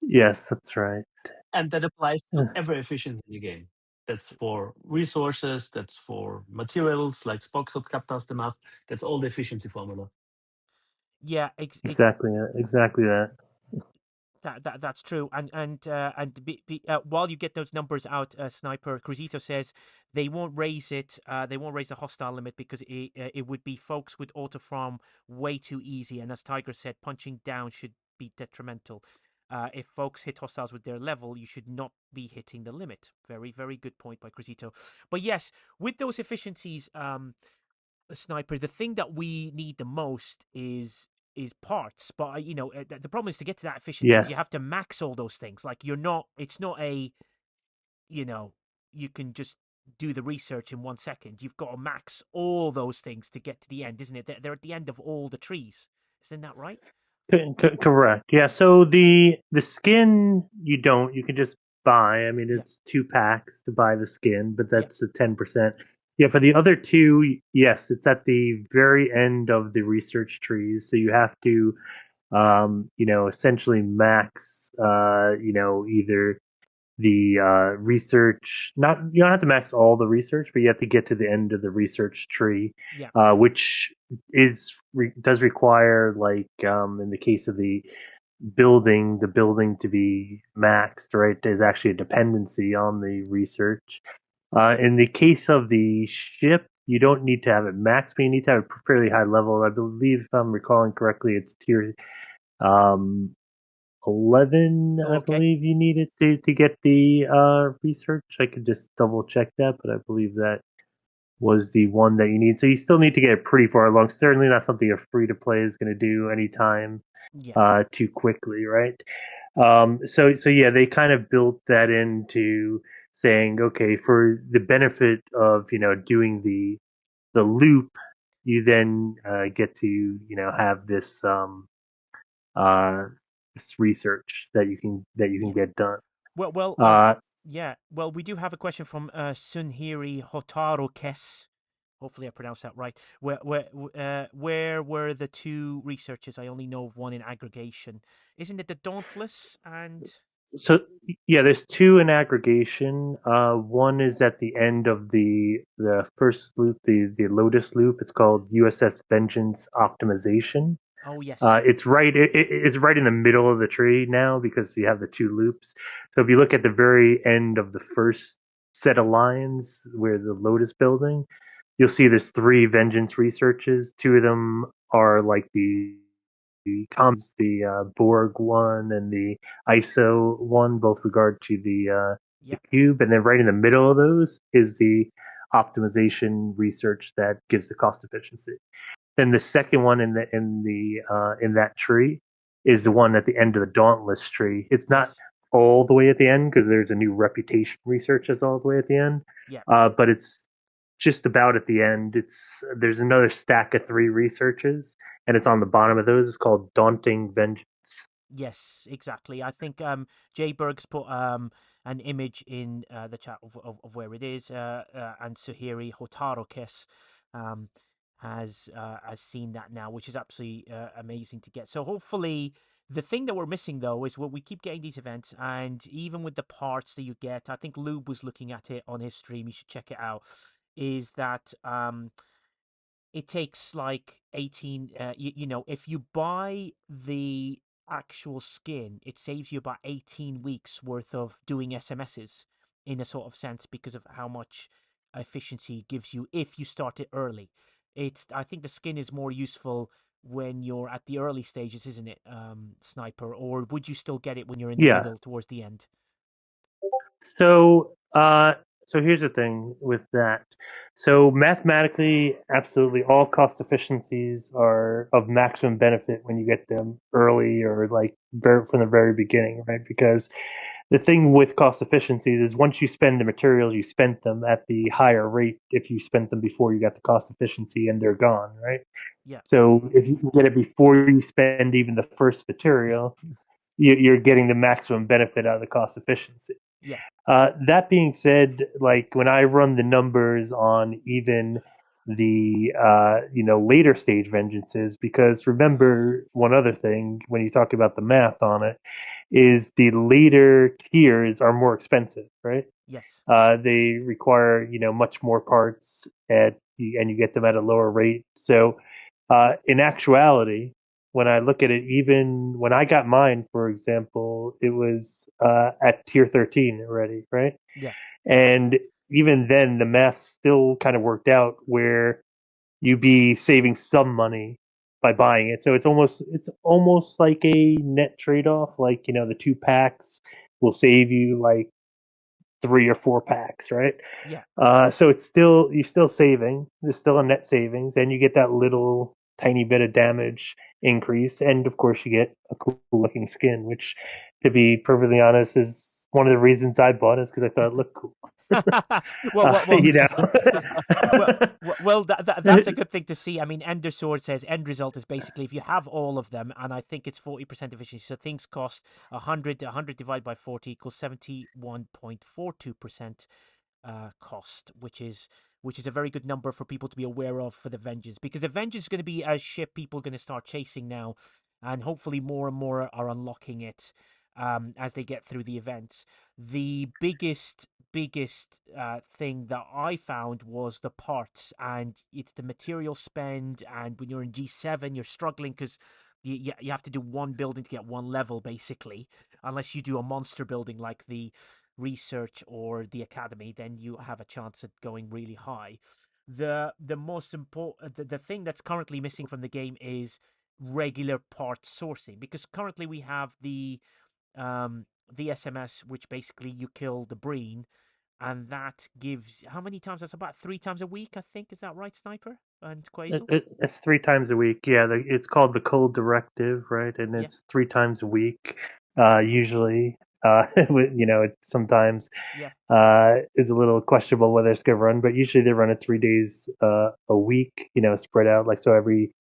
yes, that's right. And that applies to every efficiency in the game. That's for resources, that's for materials like Spock does them up. That's all the efficiency formula. Yeah, Exactly that. that's true. While you get those numbers out, Sniper Cruzito says they won't raise it. They won't raise the hostile limit because it would be folks with auto farm way too easy. And as Tiger said, punching down should be detrimental. If folks hit hostiles with their level, you should not be hitting the limit. Very, very good point by Cruzito. But yes, with those efficiencies, Sniper, the thing that we need the most is parts. But the problem is to get to that efficiency is you Yes. have to max all those things. Like you're not. It's not a you know you can just do the research in 1 second. You've got to max all those things to get to the end, isn't it? They're at the end of all the trees. Isn't that right? Correct. Yeah. So the skin you don't. You can just buy. I mean, Yeah. it's 2 packs to buy the skin, but Yeah. that's a 10%. Yeah. For the other two, yes, it's at the very end of the research trees. So you have to, essentially max, either the research. Not you don't have to max all the research, but you have to get to the end of the research tree, Yeah. which does require, like, in the case of the building to be maxed, right, is actually a dependency on the research. In the case of the ship, you don't need to have it maxed, but you need to have a fairly high level. I believe, if I'm recalling correctly, it's tier um, 11, Oh, I okay. believe you needed to get the research. I could just double check that, but I believe that was the one that you need. So you still need to get it pretty far along. Certainly not something a free to play is going to do anytime Yeah. too quickly, right? So yeah, they kind of built that into saying, okay, for the benefit of doing the loop, you then get to have uh, this research that you can Yeah. get done. Well. Uh, Yeah. Well, we do have a question from Sunhiri Hotaro Kes. Hopefully, I pronounced that right. Where were the two researchers? I only know of one in aggregation. Isn't it the Dauntless and so yeah, there's two in aggregation. One is at the end of the first loop, the Lotus loop. It's called USS Vengeance Optimization. oh yes, It's right in the middle of the tree now because you have the two loops. So if you look at the very end of the first set of lines where the Lotus building, you'll see there's three Vengeance researches. Two of them are like the comms, the Borg one and the ISO one, both regard to the yeah, cube, and then right in the middle of those is the optimization research that gives the cost efficiency. Then the second one in that tree is the yeah, one at the end of the Dauntless tree. It's not yes, all the way at the end because there's a new reputation research that's all the way at the end, yeah. but it's just about at the end. There's another stack of three researches, and it's on the bottom of those. It's called Daunting Vengeance. Yes, exactly. I think Jay Berg's put an image in the chat of where it is, and Suhiri Hotarokes um, has seen that now, which is absolutely amazing to get. So hopefully, the thing that we're missing though is what we keep getting these events, and even with the parts that you get, I think Lube was looking at it on his stream. You should check it out. Is that it takes like 18 if you buy the actual skin, it saves you about 18 weeks worth of doing SMSs in a sort of sense because of how much efficiency it gives you if you start it early. I think the skin is more useful when you're at the early stages, isn't it, Sniper? Or would you still get it when you're in the Yeah. middle towards the end? So So here's the thing with that. So mathematically, absolutely, all cost efficiencies are of maximum benefit when you get them early or like from the very beginning, right? Because the thing with cost efficiencies is once you spend the materials, you spent them at the higher rate if you spent them before you got the cost efficiency and they're gone, right? Yeah, So if you can get it before you spend even the first material, you're getting the maximum benefit out of the cost efficiency. yeah, That being said, like when I run the numbers on even the later stage vengeances, because remember one other thing when you talk about the math on it is the later tiers are more expensive, right? yes, They require much more parts and you get them at a lower rate. So in actuality, when I look at it, even when I got mine, for example, it was at tier 13 already, right? yeah, And even then, the math still kind of worked out where you be saving some money by buying it. So it's almost like a net trade off. Like the 2 packs will save you like 3 or 4 packs, right? yeah. So it's still you're still saving. There's still a net savings, and you get that little tiny bit of damage increase, and of course you get a cool looking skin, which, to be perfectly honest, is one of the reasons I bought it is because I thought it looked cool. well, well, well, You know. well, well, that's a good thing to see. I mean, Ender Sword says end result is basically if you have all of them, and I think it's 40% efficiency. So things cost 100. 100 divided by 40 equals 71.42% cost, which is a very good number for people to be aware of for the Vengeance, because the Vengeance is going to be a ship people are going to start chasing now, and hopefully more and more are unlocking it as they get through the events. The biggest thing that I found was the parts, and it's the material spend. And when you're in G7, you're struggling because you have to do one building to get one level, basically, unless you do a monster building like the research or the academy, then you have a chance at going really high. The most important the thing that's currently missing from the game is regular part sourcing, because currently we have the SMS, which basically you kill the Breen, and that gives how many times? That's about 3 times a week, I think. Is that right, Sniper and Quazel? It's 3 times a week. Yeah, it's called the Cold Directive, right? And Yeah, it's 3 times a week, usually. It sometimes yeah, is a little questionable whether it's going to run, but usually they run it 3 days a week, spread out like so every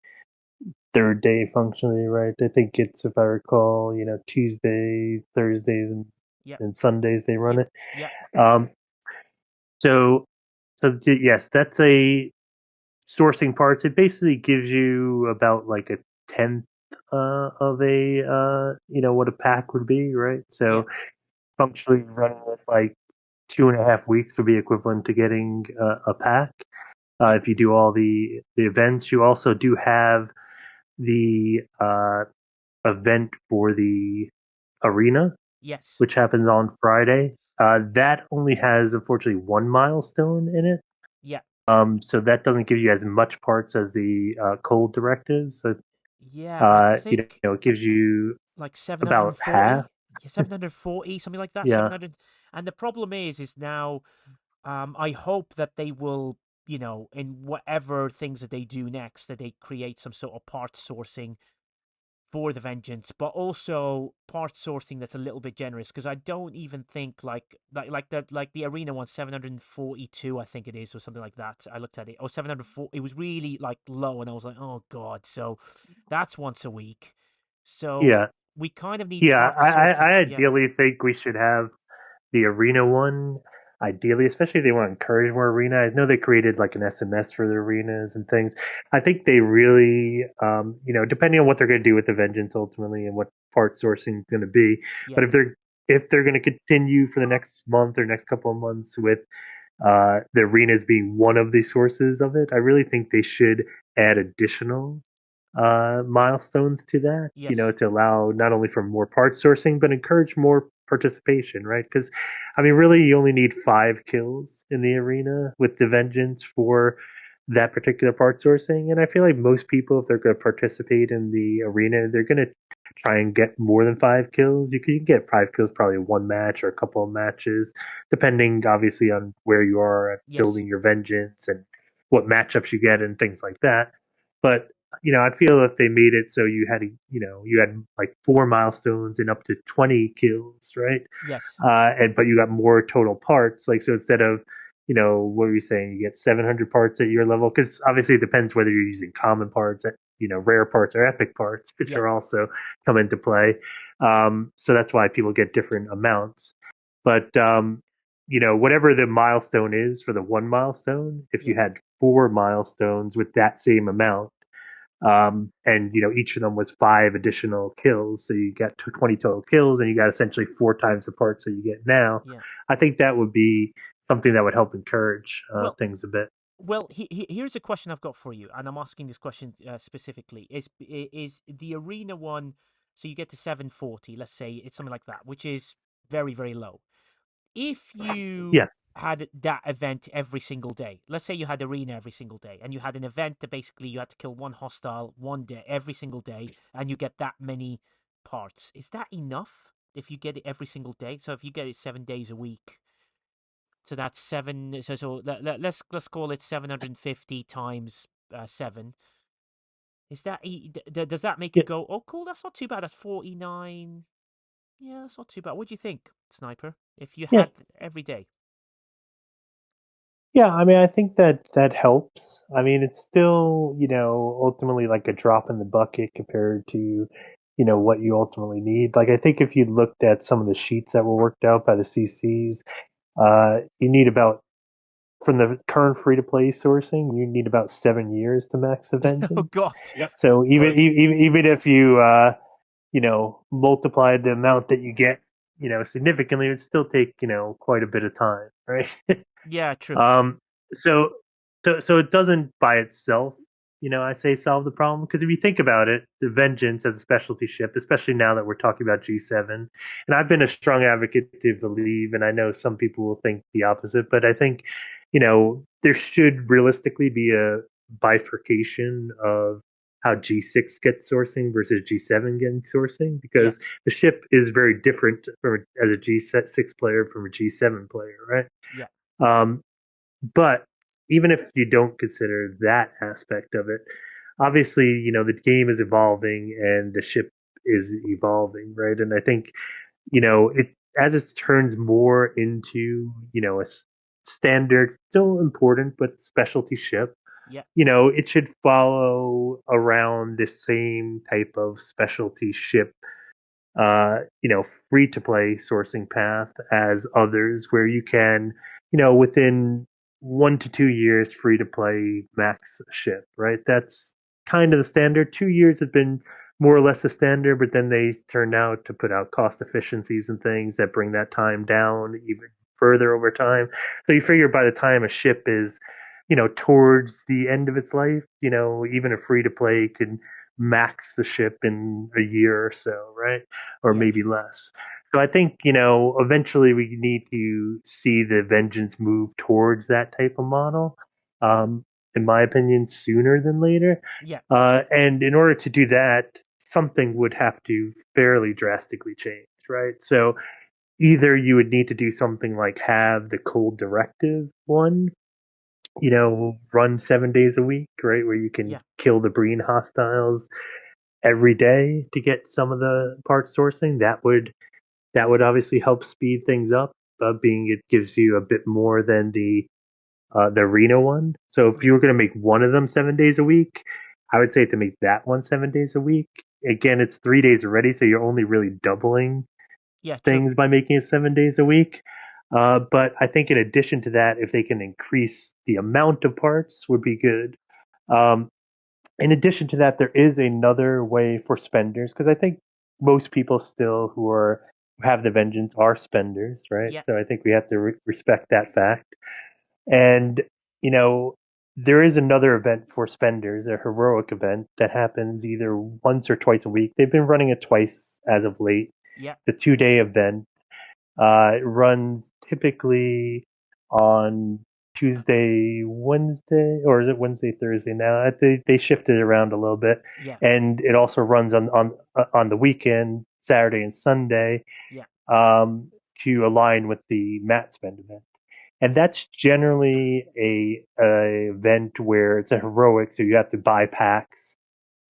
third day functionally, right? I think it's, if I recall, Tuesday, Thursdays, yeah, and Sundays they run yeah, it. yeah, Um, so, yes, that's a sourcing parts. It basically gives you about like a tenth of a what a pack would be, right? yeah, So functionally running it like 2.5 weeks would be equivalent to getting a pack. yeah, If you do all the events, you also do have the event for the arena, yes, which happens on Friday. That only has unfortunately one milestone in it. yeah, So that doesn't give you as much parts as the cold directive. So yeah. I think it gives you like about half. 740. Yeah, 740, something like that. Yeah. 700. And the problem is now, I hope that they will, in whatever things that they do next, that they create some sort of part sourcing for the Vengeance, but also part sourcing that's a little bit generous, because I don't even think like the arena one 742, I think it is, or something like that. I looked at it. Oh, 704. It was really like low, and I was like, oh god. So that's once a week. So Yeah. we kind of need Yeah. part sourcing. I Yeah. ideally think we should have the arena one. Ideally, especially if they want to encourage more arena. I know they created like an SMS for the arenas and things. I think they really, depending on what they're going to do with the Vengeance ultimately and what part sourcing is going to be. Yeah. But if they're going to continue for the next month or next couple of months with the arenas being one of the sources of it, I really think they should add additional milestones to that, Yes. to allow not only for more part sourcing, but encourage more participation, right? Because, I mean, really, you only need 5 kills in the arena with the Vengeance for that particular part sourcing. And I feel like most people, if they're going to participate in the arena, they're going to try and get more than 5 kills. You can get 5 kills probably in one match or a couple of matches, depending obviously on where you are at Yes. building your vengeance and what matchups you get and things like that. But I feel if they made it so you had like 4 milestones and up to 20 kills, right? Yes. And but you got more total parts. Like so, instead of what were you saying? You get 700 parts at your level because obviously it depends whether you're using common parts, rare parts or epic parts, which Yeah. are also come into play. So that's why people get different amounts. But whatever the milestone is for the one milestone, if Yeah. you had 4 milestones with that same amount, and each of them was 5 additional kills, so you got 20 total kills, and you got essentially 4 times the parts that you get now. Yeah. I think that would be something that would help encourage Well, things a bit. Well, here's a question I've got for you, and I'm asking this question specifically: is the arena one? So you get to 740. Let's say it's something like that, which is very very low. If you Yeah, had that event every single day, let's say you had arena every single day, and you had an event that basically you had to kill one hostile one day every single day, and you get that many parts, is that enough? If you get it every single day, so if you get it 7 days a week, so that's seven. Let's call it 750 times 7. Is that does that make you yeah, go, oh cool? That's not too bad. That's 49. Yeah, that's not too bad. What do you think, Sniper? If you yeah. had every day, Yeah, I mean, I think that helps. I mean, it's still, ultimately like a drop in the bucket compared to, what you ultimately need. Like, I think if you looked at some of the sheets that were worked out by the CCs, you need about, from the current free to play sourcing, you need about 7 years to max the oh vengeance. god, Yep. So even Correct. even even if you multiply the amount that you get, significantly, it would still take quite a bit of time, right? yeah, true, Um, so, so it doesn't by itself, I say solve the problem because if you think about it, the Vengeance as a specialty ship, especially now that we're talking about G7, and I've been a strong advocate to believe, and I know some people will think the opposite, but I think, there should realistically be a bifurcation of how G6 gets sourcing versus G7 getting sourcing yeah, because the ship is very different as a G6 player from a G7 player, right? yeah, Um, but even if you don't consider that aspect of it, obviously, the game is evolving and the ship is evolving, right? And I think, it as it turns more into, a standard, still important, but specialty ship, yeah, it should follow around the same type of specialty ship free to play sourcing path as others where you can, within 1 to 2 years free to play max ship, right? That's kind of the standard. 2 years have been more or less the standard, but then they turned out to put out cost efficiencies and things that bring that time down even further over time. So you figure by the time a ship is, towards the end of its life, even a free to play could max the ship in a year or so, right? Or yeah, maybe less. So I think, eventually we need to see the Vengeance move towards that type of model, um, in my opinion, sooner than later. yeah, And in order to do that, something would have to fairly drastically change, right? So either you would need to do something like have the cold directive one, run 7 days a week, right? Where you can yeah, kill the Breen hostiles every day to get some of the part sourcing. That would obviously help speed things up. Being it gives you a bit more than the arena one. So if yeah, you were going to make one of them 7 days a week, I would say to make that one 7 days a week. Again, it's 3 days already, so you're only really doubling yeah, true, things by making it 7 days a week. But I think in addition to that, if they can increase the amount of parts, would be good. Um, in addition to that, there is another way for spenders because I think most people still who have the vengeance are spenders, right? yeah, So I think we have to respect that fact. And you know, there is another event for spenders, a heroic event that happens either once or twice a week. They've been running it twice as of late. yeah, The 2 day event. It runs typically on Tuesday, Wednesday, or is it Wednesday, Thursday now? They shifted around a little bit, Yeah, and it also runs on the weekend, Saturday and Sunday, yeah, to align with the Mat Spend event. And yeah, that's generally a event where it's a heroic, so you have to buy packs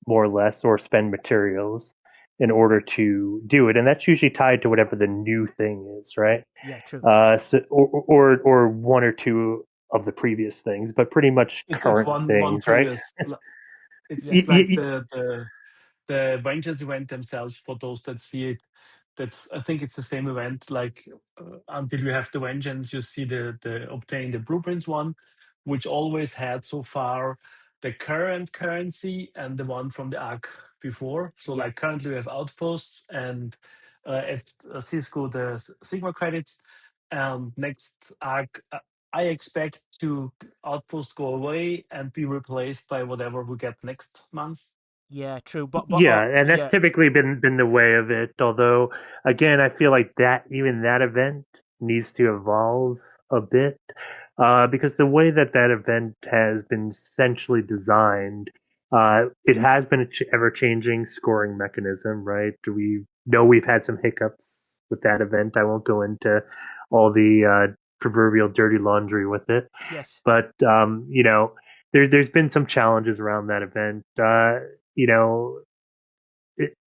more or less or spend materials in order to do it, and that's usually tied to whatever the new thing is, right? yeah. True. Or one or two of the previous things, but pretty much It's current one things, right? previous. It's Yeah, it's like the Avengers event themselves. For those that see it, that's I think it's the same event. Like until you have the Vengeance, you see the obtain the blueprints one, which always had so far the current currency and the one from the arc before. So yeah, like currently we have outposts and at Cisco the Sigma credits. Next arc, I expect to outpost go away and be replaced by whatever we get next month. yeah. True. Yeah, and that's Yeah, typically been the way of it. Although, again, I feel like that even that event needs to evolve a bit, because the way that that event has been essentially designed, it has been a ever changing scoring mechanism, right? We know we've had some hiccups with that event. I won't go into all the proverbial dirty laundry with it, yes, but there's been some challenges around that event. You know,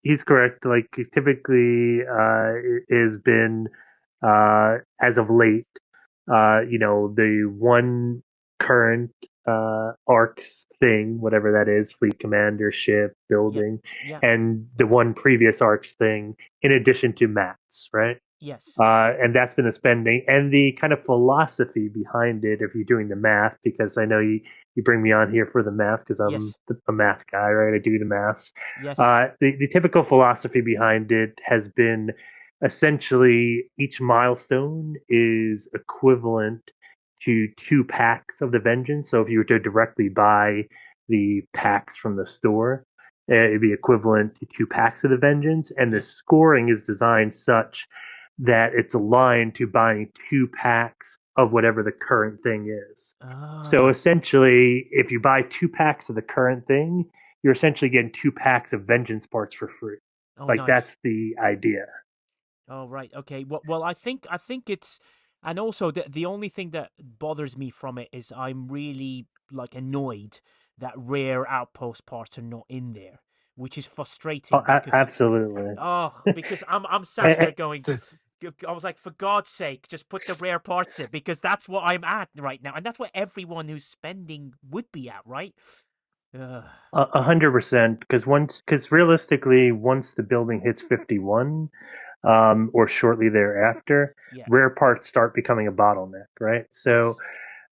he's correct. Like typically, it has been as of late. The one current arcs thing, whatever that is, fleet commander, ship, yeah, building, yeah, and the one previous arcs thing, in addition to mats, right? yes, And that's been the spending and the kind of philosophy behind it. If you're doing the math, because I know you bring me on here for the math because I'm yes, a math guy, right? I do the maths. yes. The typical philosophy behind it has been essentially each milestone is equivalent to two packs of the Vengeance. So if you were to directly buy the packs from the store, it'd be equivalent to two packs of the Vengeance. And the Yes. scoring is designed such that it's aligned to buying two packs of whatever the current thing is. So Ah, essentially, if you buy two packs of the current thing, you're essentially getting two packs of Vengeance parts for free. oh, Like nice. that's the idea. Oh, right. Okay. Well, I think it's, and also the only thing that bothers me from it is I'm really like annoyed that rare outpost parts are not in there, which is Oh, frustrating because absolutely. because I'm sat here going, So I was like, for God's sake, just put the rare parts in because that's what I'm at right now, and that's what everyone who's spending would be at, right? Uh, 100%, because realistically, once the building hits 51, or shortly thereafter, yeah. rare parts start becoming a bottleneck, right? So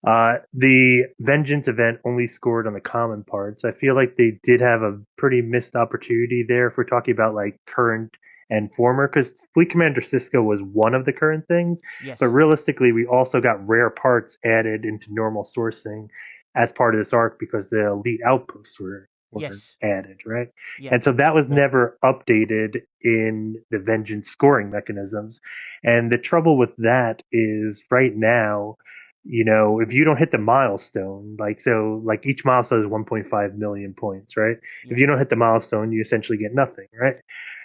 Yes. the Vengeance event only scored on the common parts. I feel like they did have a pretty missed opportunity there if we're talking about like current and former, because Fleet Commander Cisco was one of the current things, but Yes. realistically, we also got rare parts added into normal sourcing as part of this arc because the elite outposts were Yes. added, right? Yeah. And so that was never updated in the Vengeance scoring mechanisms. And the trouble with that is right now, if you don't hit the milestone, like each milestone is 1.5 million points, right? If Yeah. you don't hit the milestone, you essentially get nothing, right?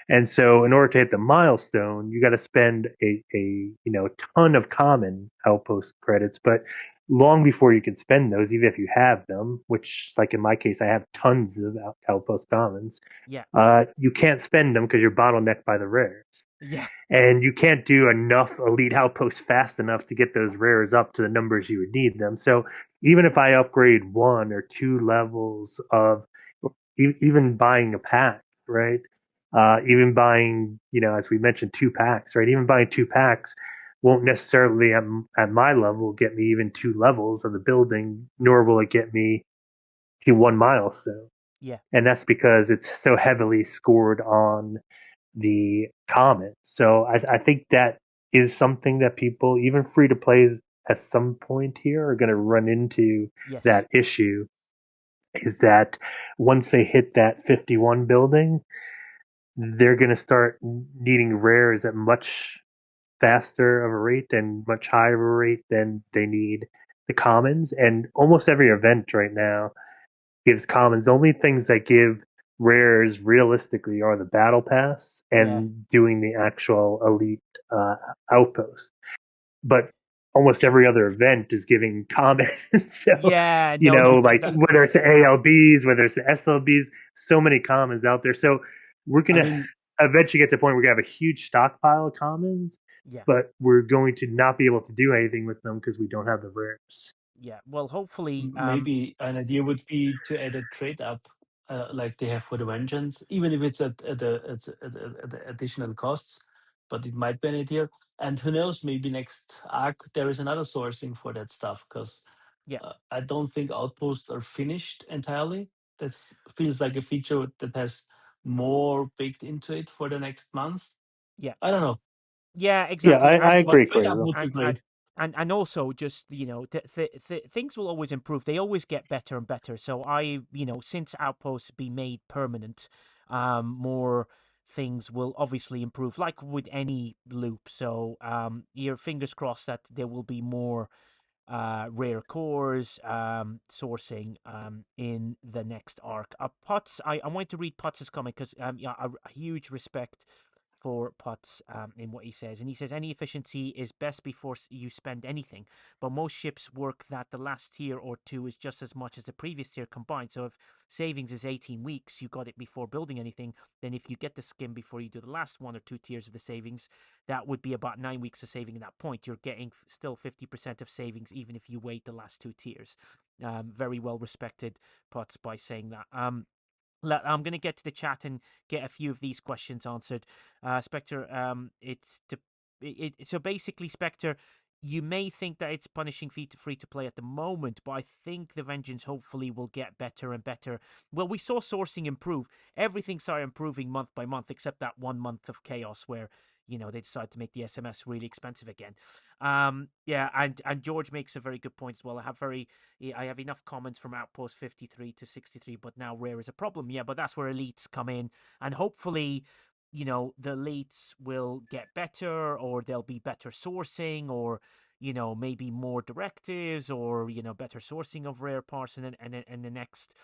And so in order to hit the milestone, you got to spend a ton of common outpost credits, but long before you can spend those, even if you have them, which like in my case, I have tons of outpost commons, Yeah. you can't spend them because you're bottlenecked by the rares Yeah. and you can't do enough elite outposts fast enough to get those rares up to the numbers you would need them. So even if I upgrade one or two levels of even buying a pack, right? Even buying, as we mentioned, two packs, right? Even buying two packs won't necessarily at my level get me even two levels of the building, nor will it get me to one milestone. Yeah. And that's because it's so heavily scored on the comment. So I think that is something that people, even free to plays at some point here, are going to run into Yes. that issue. Is that once they hit that 51 building, they're going to start needing rares at much faster of a rate and much higher of a rate than they need the commons, and almost every event right now gives commons. The only things that give rares realistically are the battle pass Yeah. and doing the actual elite outpost. But almost every other event is giving commons. So, Yeah, no, like whether it's the ALBs, whether it's the SLBs, so many commons out there. So we're I going to mean, eventually get to a point where we have a huge stockpile of commons, yeah, but we're going to not be able to do anything with them because we don't have the rares. yeah. Well, hopefully, maybe an idea would be to add a trade up, like they have for the Vengeance, even if it's at the additional costs. But it might be an idea. And who knows? Maybe next arc there is another sourcing for that stuff, because yeah, I don't think outposts are finished entirely. That feels like a feature that has more baked into it for the next month. yeah. I don't know, Yeah, Yeah, exactly. I And but agree, trade up Quavo. would be great. and also just things will always improve. They always get better and better. So since outposts be made permanent, more things will obviously improve, like with any loop. So your fingers crossed that there will be more rare cores sourcing in the next arc. Potts, I wanted to read Potts' comment because yeah, a huge respect for Potts in what he says. And he says any efficiency is best before you spend anything. But most ships work that the last tier or two is just as much as the previous tier combined. So if savings is 18 weeks, you got it before building anything. Then if you get the skim before you do the last one or two tiers of the savings, that would be about 9 weeks of saving at that point. You're getting still 50% of savings even if you wait the last two tiers. Very well respected Potts by saying that. I'm going to get to the chat and get a few of these questions answered. Spectre, so basically, Spectre, you may think that it's punishing free to play at the moment, but I think the Vengeance hopefully will get better and better. Well, we saw sourcing improve. Everything started improving month by month, except that 1 month of chaos where they decided to make the SMS really expensive again. Yeah, and George makes a very good point as well. I have enough comments from Outpost 53 to 63, but now rare is a problem. Yeah, but that's where elites come in, and hopefully, the elites will get better, or there'll be better sourcing, or maybe more directives, or better sourcing of rare parts in the next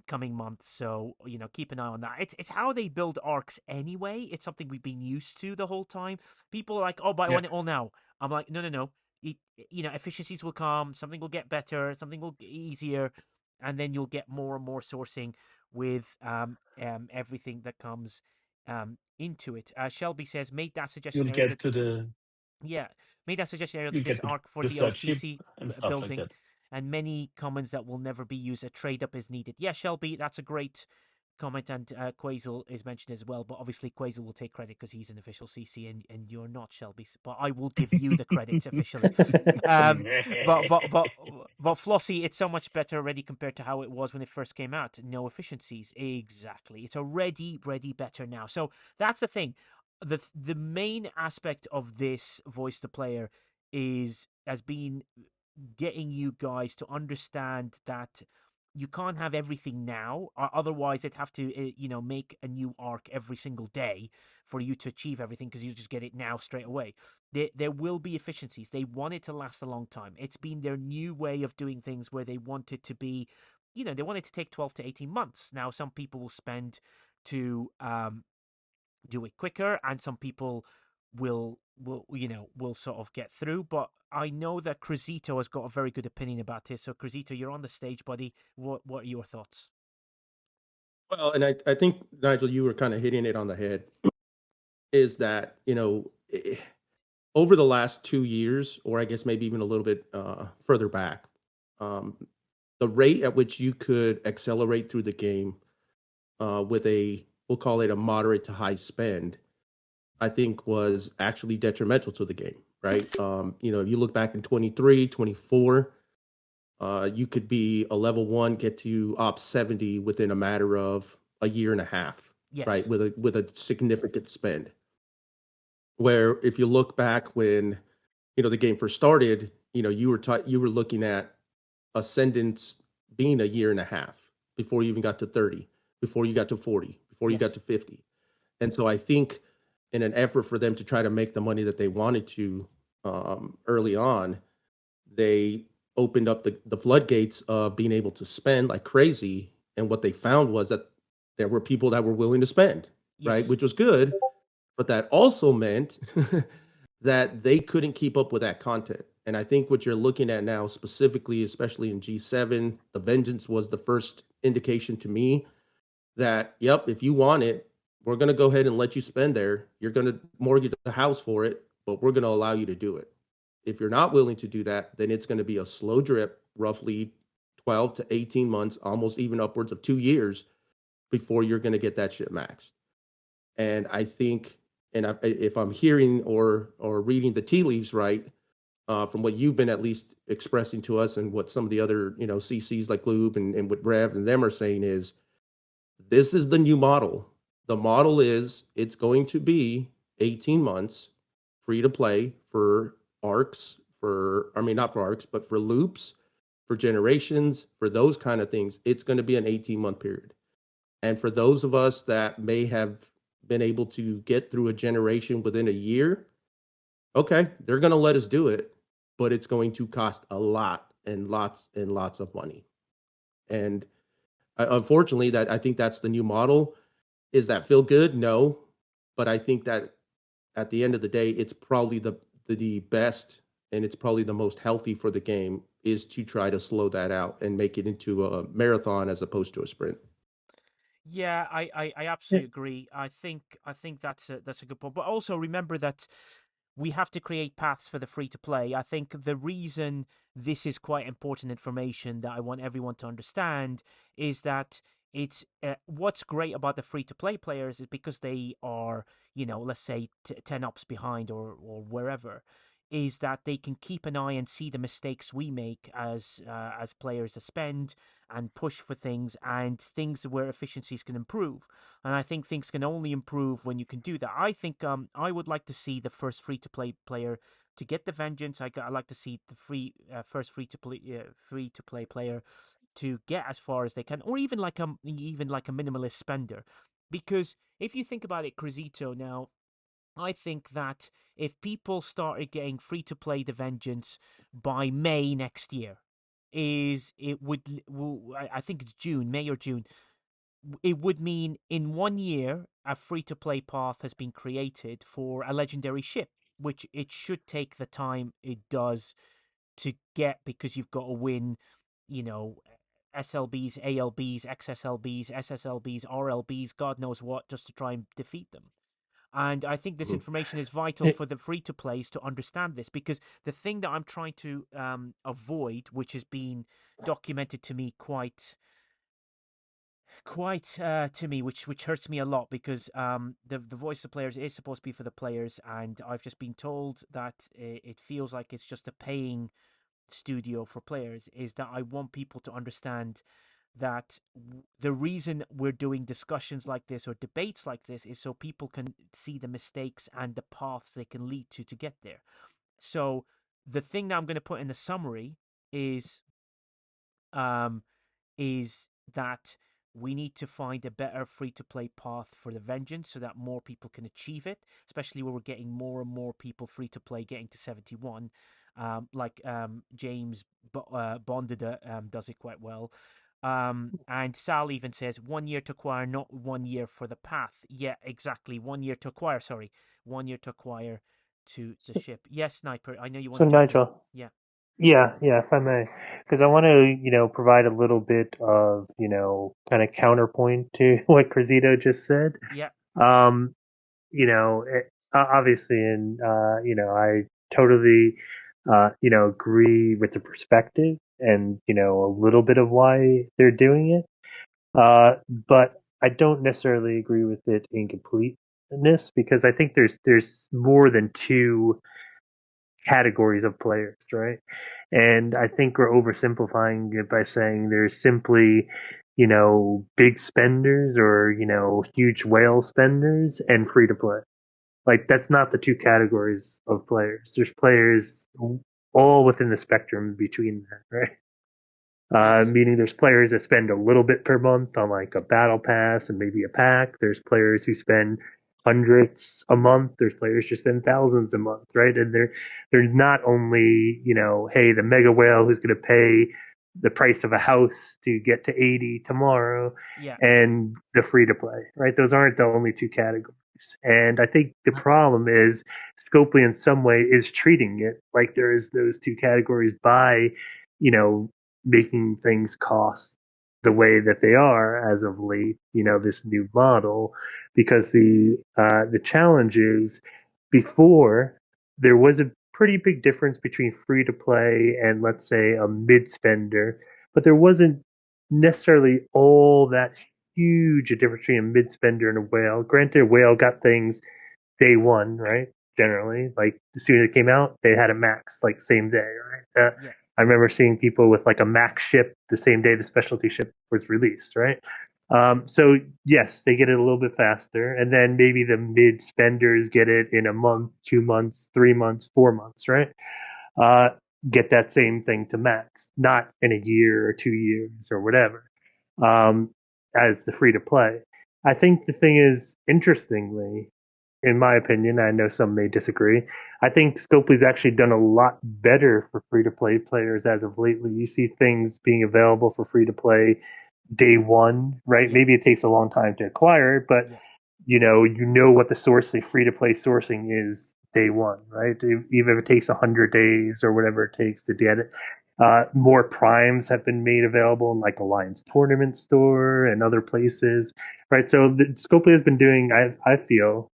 coming months. So keep an eye on that. It's how they build arcs anyway. It's something we've been used to the whole time. People are like, oh, but I Yeah. want it all now. I'm like, no. Efficiencies will come. Something will get better. Something will get easier, and then you'll get more and more sourcing with everything that comes into it. Shelby says, made that suggestion You'll earlier that get to the yeah, made that suggestion earlier you'll that this get to arc for the the search ship OCC and stuff like building that. and many comments that will never be used. A trade up is needed. Yeah, Shelby, that's a great comment, and Quasel is mentioned as well. But obviously, Quasel will take credit because he's an official CC, and you're not, Shelby. But I will give you the credit officially. Um, but Flossie, it's so much better already compared to how it was when it first came out. No efficiencies, exactly. It's already better now. So that's the thing. The main aspect of this voice to player has been getting you guys to understand that you can't have everything now, or otherwise they'd have to make a new arc every single day for you to achieve everything, because you just get it now straight away. There will be efficiencies. They want it to last a long time. It's been their new way of doing things, where they want it to be, they want it to take 12 to 18 months. Now some people will spend to do it quicker, and some people will sort of get through. But I know that Cruzito has got a very good opinion about this. So Cruzito, you're on the stage, buddy. What are your thoughts? Well, and I think, Nigel, you were kind of hitting it on the head. Is that, over the last 2 years, or I guess maybe even a little bit further back, um, the rate at which you could accelerate through the game with we'll call it a moderate to high spend, I think was actually detrimental to the game, right? If you look back in 23, 24, you could be a level 1, get to op 70 within a matter of a year and a half, right? Yes. With a significant spend. Where if you look back when the game first started, you were looking at Ascendance being a year and a half before you even got to 30, before you got to 40, before you got to 50. And so I think in an effort for them to try to make the money that they wanted to early on, they opened up the floodgates of being able to spend like crazy. And what they found was that there were people that were willing to spend, right? Yes. Which was good, but that also meant that they couldn't keep up with that content. And I think what you're looking at now, specifically, especially in G7, the Vengeance was the first indication to me that, yep, if you want it, we're going to go ahead and let you spend there. You're going to mortgage the house for it, but we're going to allow you to do it. If you're not willing to do that, then it's going to be a slow drip, roughly 12 to 18 months, almost even upwards of 2 years before you're going to get that shit maxed. And I think, if I'm hearing or reading the tea leaves right, from what you've been at least expressing to us and what some of the other, CCs like Lube and what Rev and them are saying is, this is the new model. The model is it's going to be 18 months free to play for arcs, not for arcs, but for loops, for generations, for those kind of things. It's going to be an 18-month period. And for those of us that may have been able to get through a generation within a year, okay, they're going to let us do it, but it's going to cost a lot and lots of money. And unfortunately, that I think that's the new model. Is that feel good? No, but I think that at the end of the day, it's probably the best, and it's probably the most healthy for the game is to try to slow that out and make it into a marathon as opposed to a sprint. Yeah, I absolutely agree. I think that's a good point. But also remember that we have to create paths for the free to play. I think the reason this is quite important information that I want everyone to understand is that it's what's great about the free to play players is because they are, let's say 10 ups behind or wherever, is that they can keep an eye and see the mistakes we make as players to spend and push for things and things where efficiencies can improve. And I think things can only improve when you can do that. I think I would like to see the first free to play player to get the vengeance. I like to see the first free to play player to get as far as they can, or even like a minimalist spender. Because if you think about it, Crisito, now I think that if people started getting free to play the Vengeance by May next year, is it would I think it's June, May or June. It would mean in 1 year a free to play path has been created for a legendary ship, which it should take the time it does to get because you've got to win, you know, SLBs, ALBs, XSLBs, SSLBs, RLBs, God knows what, just to try and defeat them. And I think this information is vital for the free to plays to understand this, because the thing that I'm trying to avoid, which has been documented to me to me, which hurts me a lot, because the voice of players is supposed to be for the players, and I've just been told that it feels like it's just a paying studio for players, is that I want people to understand that the reason we're doing discussions like this or debates like this is so people can see the mistakes and the paths they can lead to get there. So the thing that I'm going to put in the summary is um is that we need to find a better free to play path for the vengeance so that more people can achieve it, especially where we're getting more and more people free to play getting to 71. James Bondida does it quite well. And Sal even says 1 year to acquire, not 1 year for the path. Yeah, exactly. 1 year to acquire. Sorry, 1 year to acquire to the ship. Yes, Sniper. I know you want So to jump in. Nigel, Yeah. yeah, if I may, because I want to, provide a little bit of, kind of counterpoint to what Cruzito just said. Yeah. Um, obviously, and I totally, agree with the perspective and a little bit of why they're doing it. But I don't necessarily agree with it in completeness, because I think there's more than two categories of players, right? And I think we're oversimplifying it by saying there's simply, big spenders or, huge whale spenders and free to play. Like, that's not the two categories of players. There's players all within the spectrum between that, right? Yes. Meaning there's players that spend a little bit per month on like a battle pass and maybe a pack. There's players who spend hundreds a month. There's players just spend thousands a month, right? And they're not only, hey, the mega whale who's going to pay the price of a house to get to 80 tomorrow, Yeah. and the free to play, right? Those aren't the only two categories. And I think the problem is Scopely in some way is treating it like there is those two categories by, making things cost the way that they are as of late, this new model, because the challenge is before there was a pretty big difference between free to play and, let's say, a mid spender, but there wasn't necessarily all that huge a difference between a mid spender and a whale. Granted, a whale got things day one, right? Generally, like as soon as it came out, they had a max like same day, right? Yeah. I remember seeing people with like a max ship the same day the specialty ship was released, right? So yes, they get it a little bit faster, and then maybe the mid spenders get it in a month, 2 months, 3 months, 4 months, right? Uh, get that same thing to max, not in a year or 2 years or whatever, as the free to play. I think the thing is, interestingly, in my opinion, I know some may disagree. I think Scopely's actually done a lot better for free to play players as of lately. You see things being available for free to play day one, right? Yeah. Maybe it takes a long time to acquire it, but Yeah. you know what the source, the free to play sourcing is day one, right? Even if it takes 100 days or whatever it takes to get it. More primes have been made available in like Alliance Tournament Store and other places, right? So Scopely has been doing, I feel,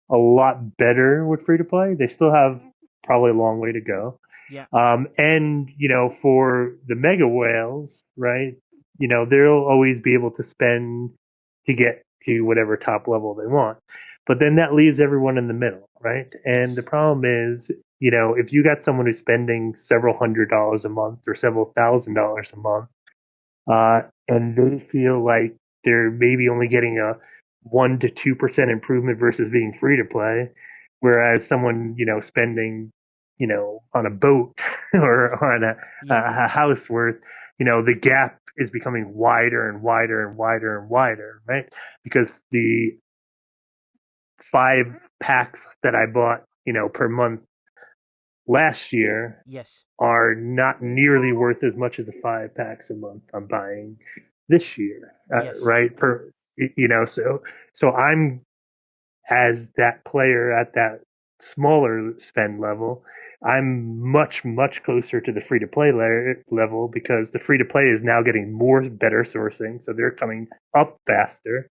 a lot better with free to play. They still have probably a long way to go. Yeah. And, for the mega whales, right, they'll always be able to spend to get to whatever top level they want. But then that leaves everyone in the middle, right? And the Yes. problem is, if you got someone who's spending several $100s a month or several $1,000s a month, and they feel like they're maybe only getting a 1 to 2% improvement versus being free to play, whereas someone spending on a boat or on Yeah. a house worth, the gap is becoming wider and wider and wider and wider, right? Because the 5 packs that I bought, per month last year Yes. are not nearly worth as much as the 5 packs a month I'm buying this year, Yes. right? So I'm, as that player at that smaller spend level, I'm much much closer to the free to play level, because the free to play is now getting more better sourcing, so they're coming up faster.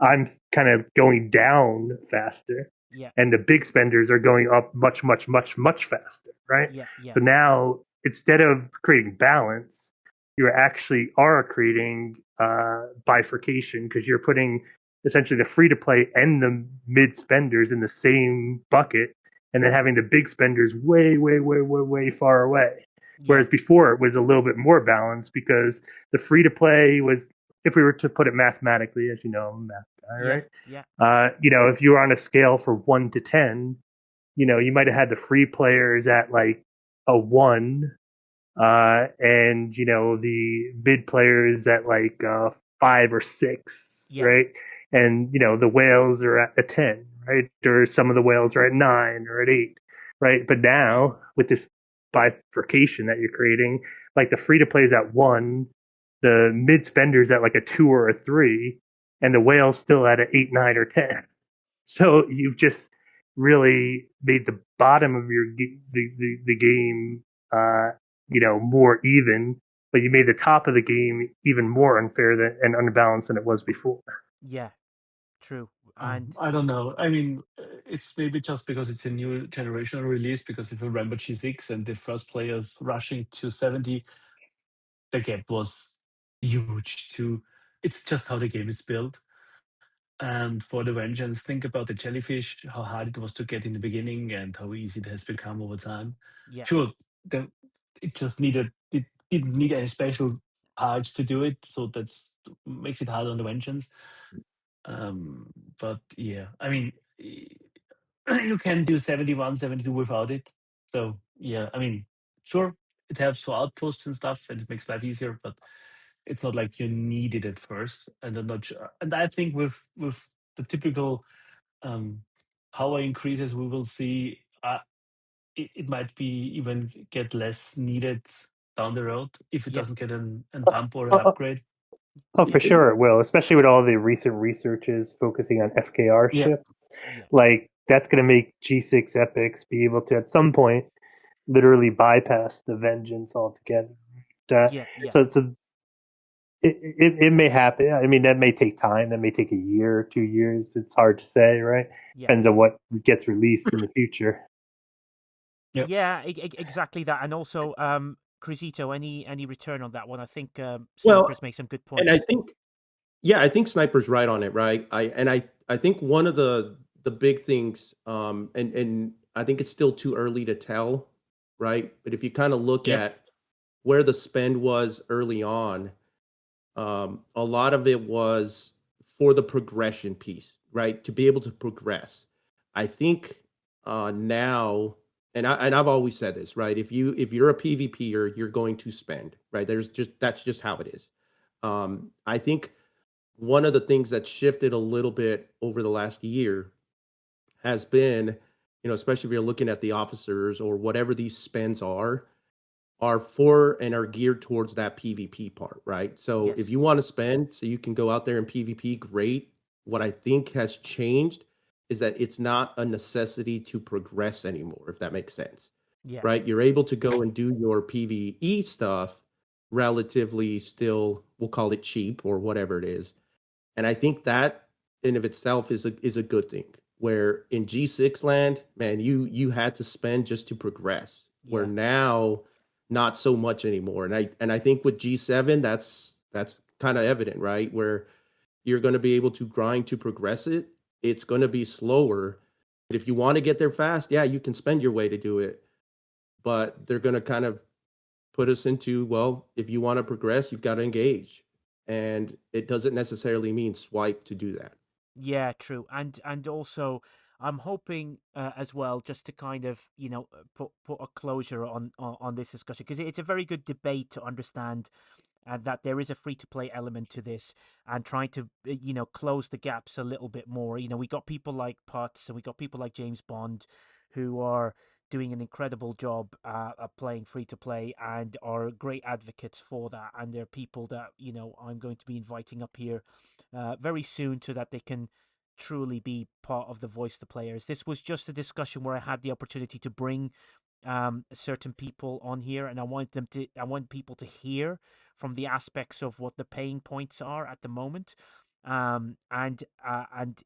I'm kind of going down faster, Yeah. and the big spenders are going up much, much, much, much faster, right? Yeah. Yeah. So now, instead of creating balance, you actually are creating bifurcation, because you're putting essentially the free to play and the mid spenders in the same bucket, and then having the big spenders way, way, way, way, way far away. Yeah. Whereas before it was a little bit more balanced, because the free to play was, if we were to put it mathematically, as you know, I'm a math guy, Yeah. right? Yeah. If you were on a scale for 1 to 10, you might have had the free players at like a 1, and the mid players at like 5 or 6, Yeah. right? And the whales are at a 10, right? Or some of the whales are at 9 or at 8, right? But now with this bifurcation that you're creating, like the free to play is at 1, the mid spenders at like a 2 or a 3, and the whales still at an 8, 9, or 10. So you've just really made the bottom of your the game, more even, but you made the top of the game even more unfair and unbalanced than it was before. Yeah. True. And I don't know. I mean, it's maybe just because it's a new generational release. Because if you remember G6 and the first players rushing to 70, the gap was huge too. It's just how the game is built. And for the Vengeance, think about the jellyfish, how hard it was to get in the beginning and how easy it has become over time. yeah. Sure, the, it didn't need any special parts to do it, so that's makes it hard on the Vengeance. Um, but yeah, I mean, you can do 71, 72 without it. So yeah, I mean, sure, it helps for outposts and stuff, and it makes life easier, but it's not like you need it at first. And I'm not sure. And I think with the typical power increases we will see, it might be even get less needed down the road if it Yeah, doesn't get an bump or an Oh, upgrade. for sure it will, especially with all the recent researches focusing on FKR Yeah, ships. yeah, Like that's going to make G6 epics be able to, at some point, literally bypass the Vengeance altogether. yeah, yeah, So it may happen. I mean, that may take time. That may take a year or 2 years. It's hard to say, right? yeah. Depends on what gets released in the future. yeah. Yeah, exactly that. And also, Crisito, any return on that one? I think Well, Snipers make some good and I points. think, yeah, I think Sniper's right on it, right? I think one of the big things, and I think it's still too early to tell, right? But if you kind of look Yep. at where the spend was early on, a lot of it was for the progression piece, right? To be able to progress. I think now, and I've always said this, right? If you're a PvPer, you're going to spend, right? That's just how it is. I think one of the things that shifted a little bit over the last year has been, especially if you're looking at the officers or whatever these spends are for and are geared towards that PvP part, right? So if Yes. you want to spend so you can go out there and PvP, great. What I think has changed is that it's not a necessity to progress anymore, if that makes sense, Yeah. right? You're able to go and do your PvE stuff relatively still, we'll call it cheap or whatever it is. And I think that in of itself is a good thing. Where in G6 land, man, you had to spend just to progress. Where Yeah. now, not so much anymore. And I think with G7, that's kind of evident, right? Where you're going to be able to grind to progress it. It's going to be slower. But if you want to get there fast, yeah, you can spend your way to do it. But they're going to kind of put us into, well, if you want to progress, you've got to engage. And it doesn't necessarily mean swipe to do that. Yeah, true. And also, I'm hoping as well, just to kind of put a closure on this discussion, because it's a very good debate to understand and that there is a free to play element to this, and trying to close the gaps a little bit more. We got people like Potts and we got people like James Bond who are doing an incredible job at playing free to play and are great advocates for that, and they're people that I'm going to be inviting up here very soon so that they can truly be part of the voice to players. This was just a discussion where I had the opportunity to bring certain people on here, and I want people to hear from the aspects of what the paying points are at the moment. And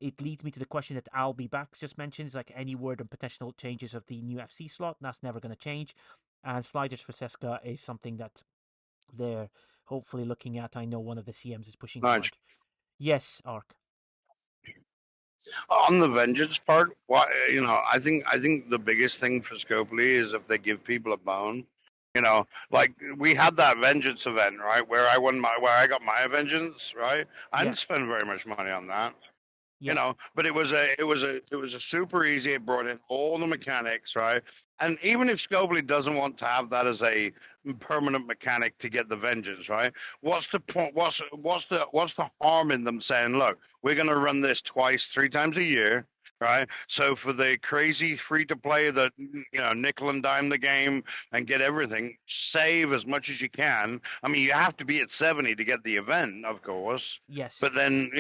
it leads me to the question that I'll be back just mentioned, is like any word on potential changes of the new FC slot. That's never going to change. And sliders for Seska is something that they're hopefully looking at. I know one of the CMs is pushing Nige. hard. Yes, Ark. On the vengeance part, why I think the biggest thing for Scopely is if they give people a bone. Like we had that vengeance event, right? Where I got my vengeance, right? I Yeah, didn't spend very much money on that. yeah, But it was a super easy. It brought in all the mechanics, right? And even if Scopely doesn't want to have that as a permanent mechanic to get the vengeance, right? What's the point? What's the harm in them saying, look, we're going to run this twice, 3 times a year, right? So for the crazy free to play that nickel and dime the game and get everything, save as much as you can. I mean, you have to be at 70 to get the event, of course. yes, But then,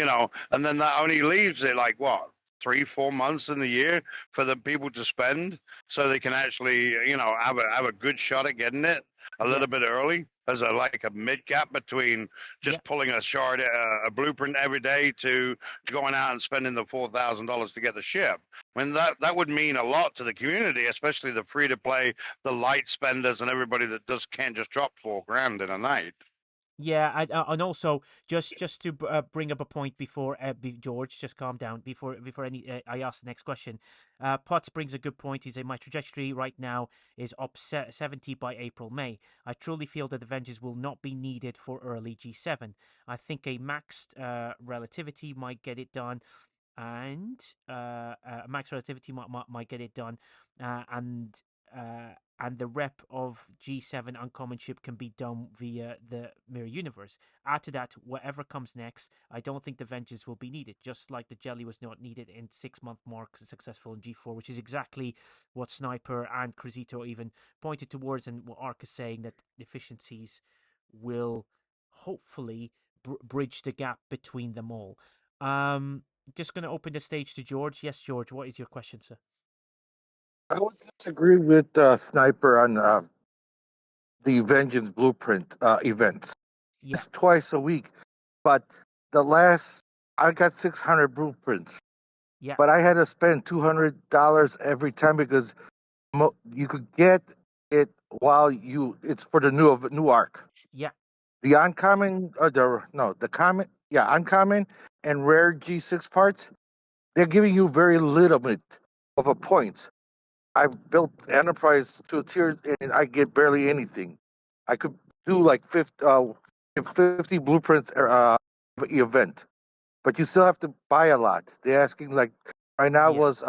and then that only leaves it like what, 3, 4 months in the year for the people to spend, so they can actually, have a good shot at getting it a yeah, little bit early as a mid gap between yeah. just pulling a shard, a blueprint every day to going out and spending the $4,000 to get the ship. I mean that would mean a lot to the community, especially the free to play, the light spenders, and everybody that can't just drop $4,000 in a night. Yeah, and also just to bring up a point before George, just calm down before any I ask the next question. Potts brings a good point. He said my trajectory right now is up 70 by April May. I truly feel that Avengers will not be needed for early G7. I think a maxed relativity might get it done, and max relativity might get it done, and. and the rep of G7 Uncommon Ship can be done via the Mirror Universe. Add to that, whatever comes next, I don't think the Vengeance will be needed, just like the Jelly was not needed in 6-month mark successful in G4, which is exactly what Sniper and Cruzito even pointed towards, and what Ark is saying, that efficiencies will hopefully bridge the gap between them all. Just going to open the stage to George. Yes, George, what is your question, sir? I would disagree with Sniper on the Vengeance Blueprint events. Yeah, It's twice a week, but the last I got 600 blueprints, yeah, but I had to spend $200 every time because you could get it while it's for the new arc. yeah, The uncommon, the common, yeah, uncommon and rare G6 parts, they're giving you very little bit of a points. I built Enterprise to a tier and I get barely anything. I could do like 50 blueprints event, but you still have to buy a lot. They're asking like right now yeah. was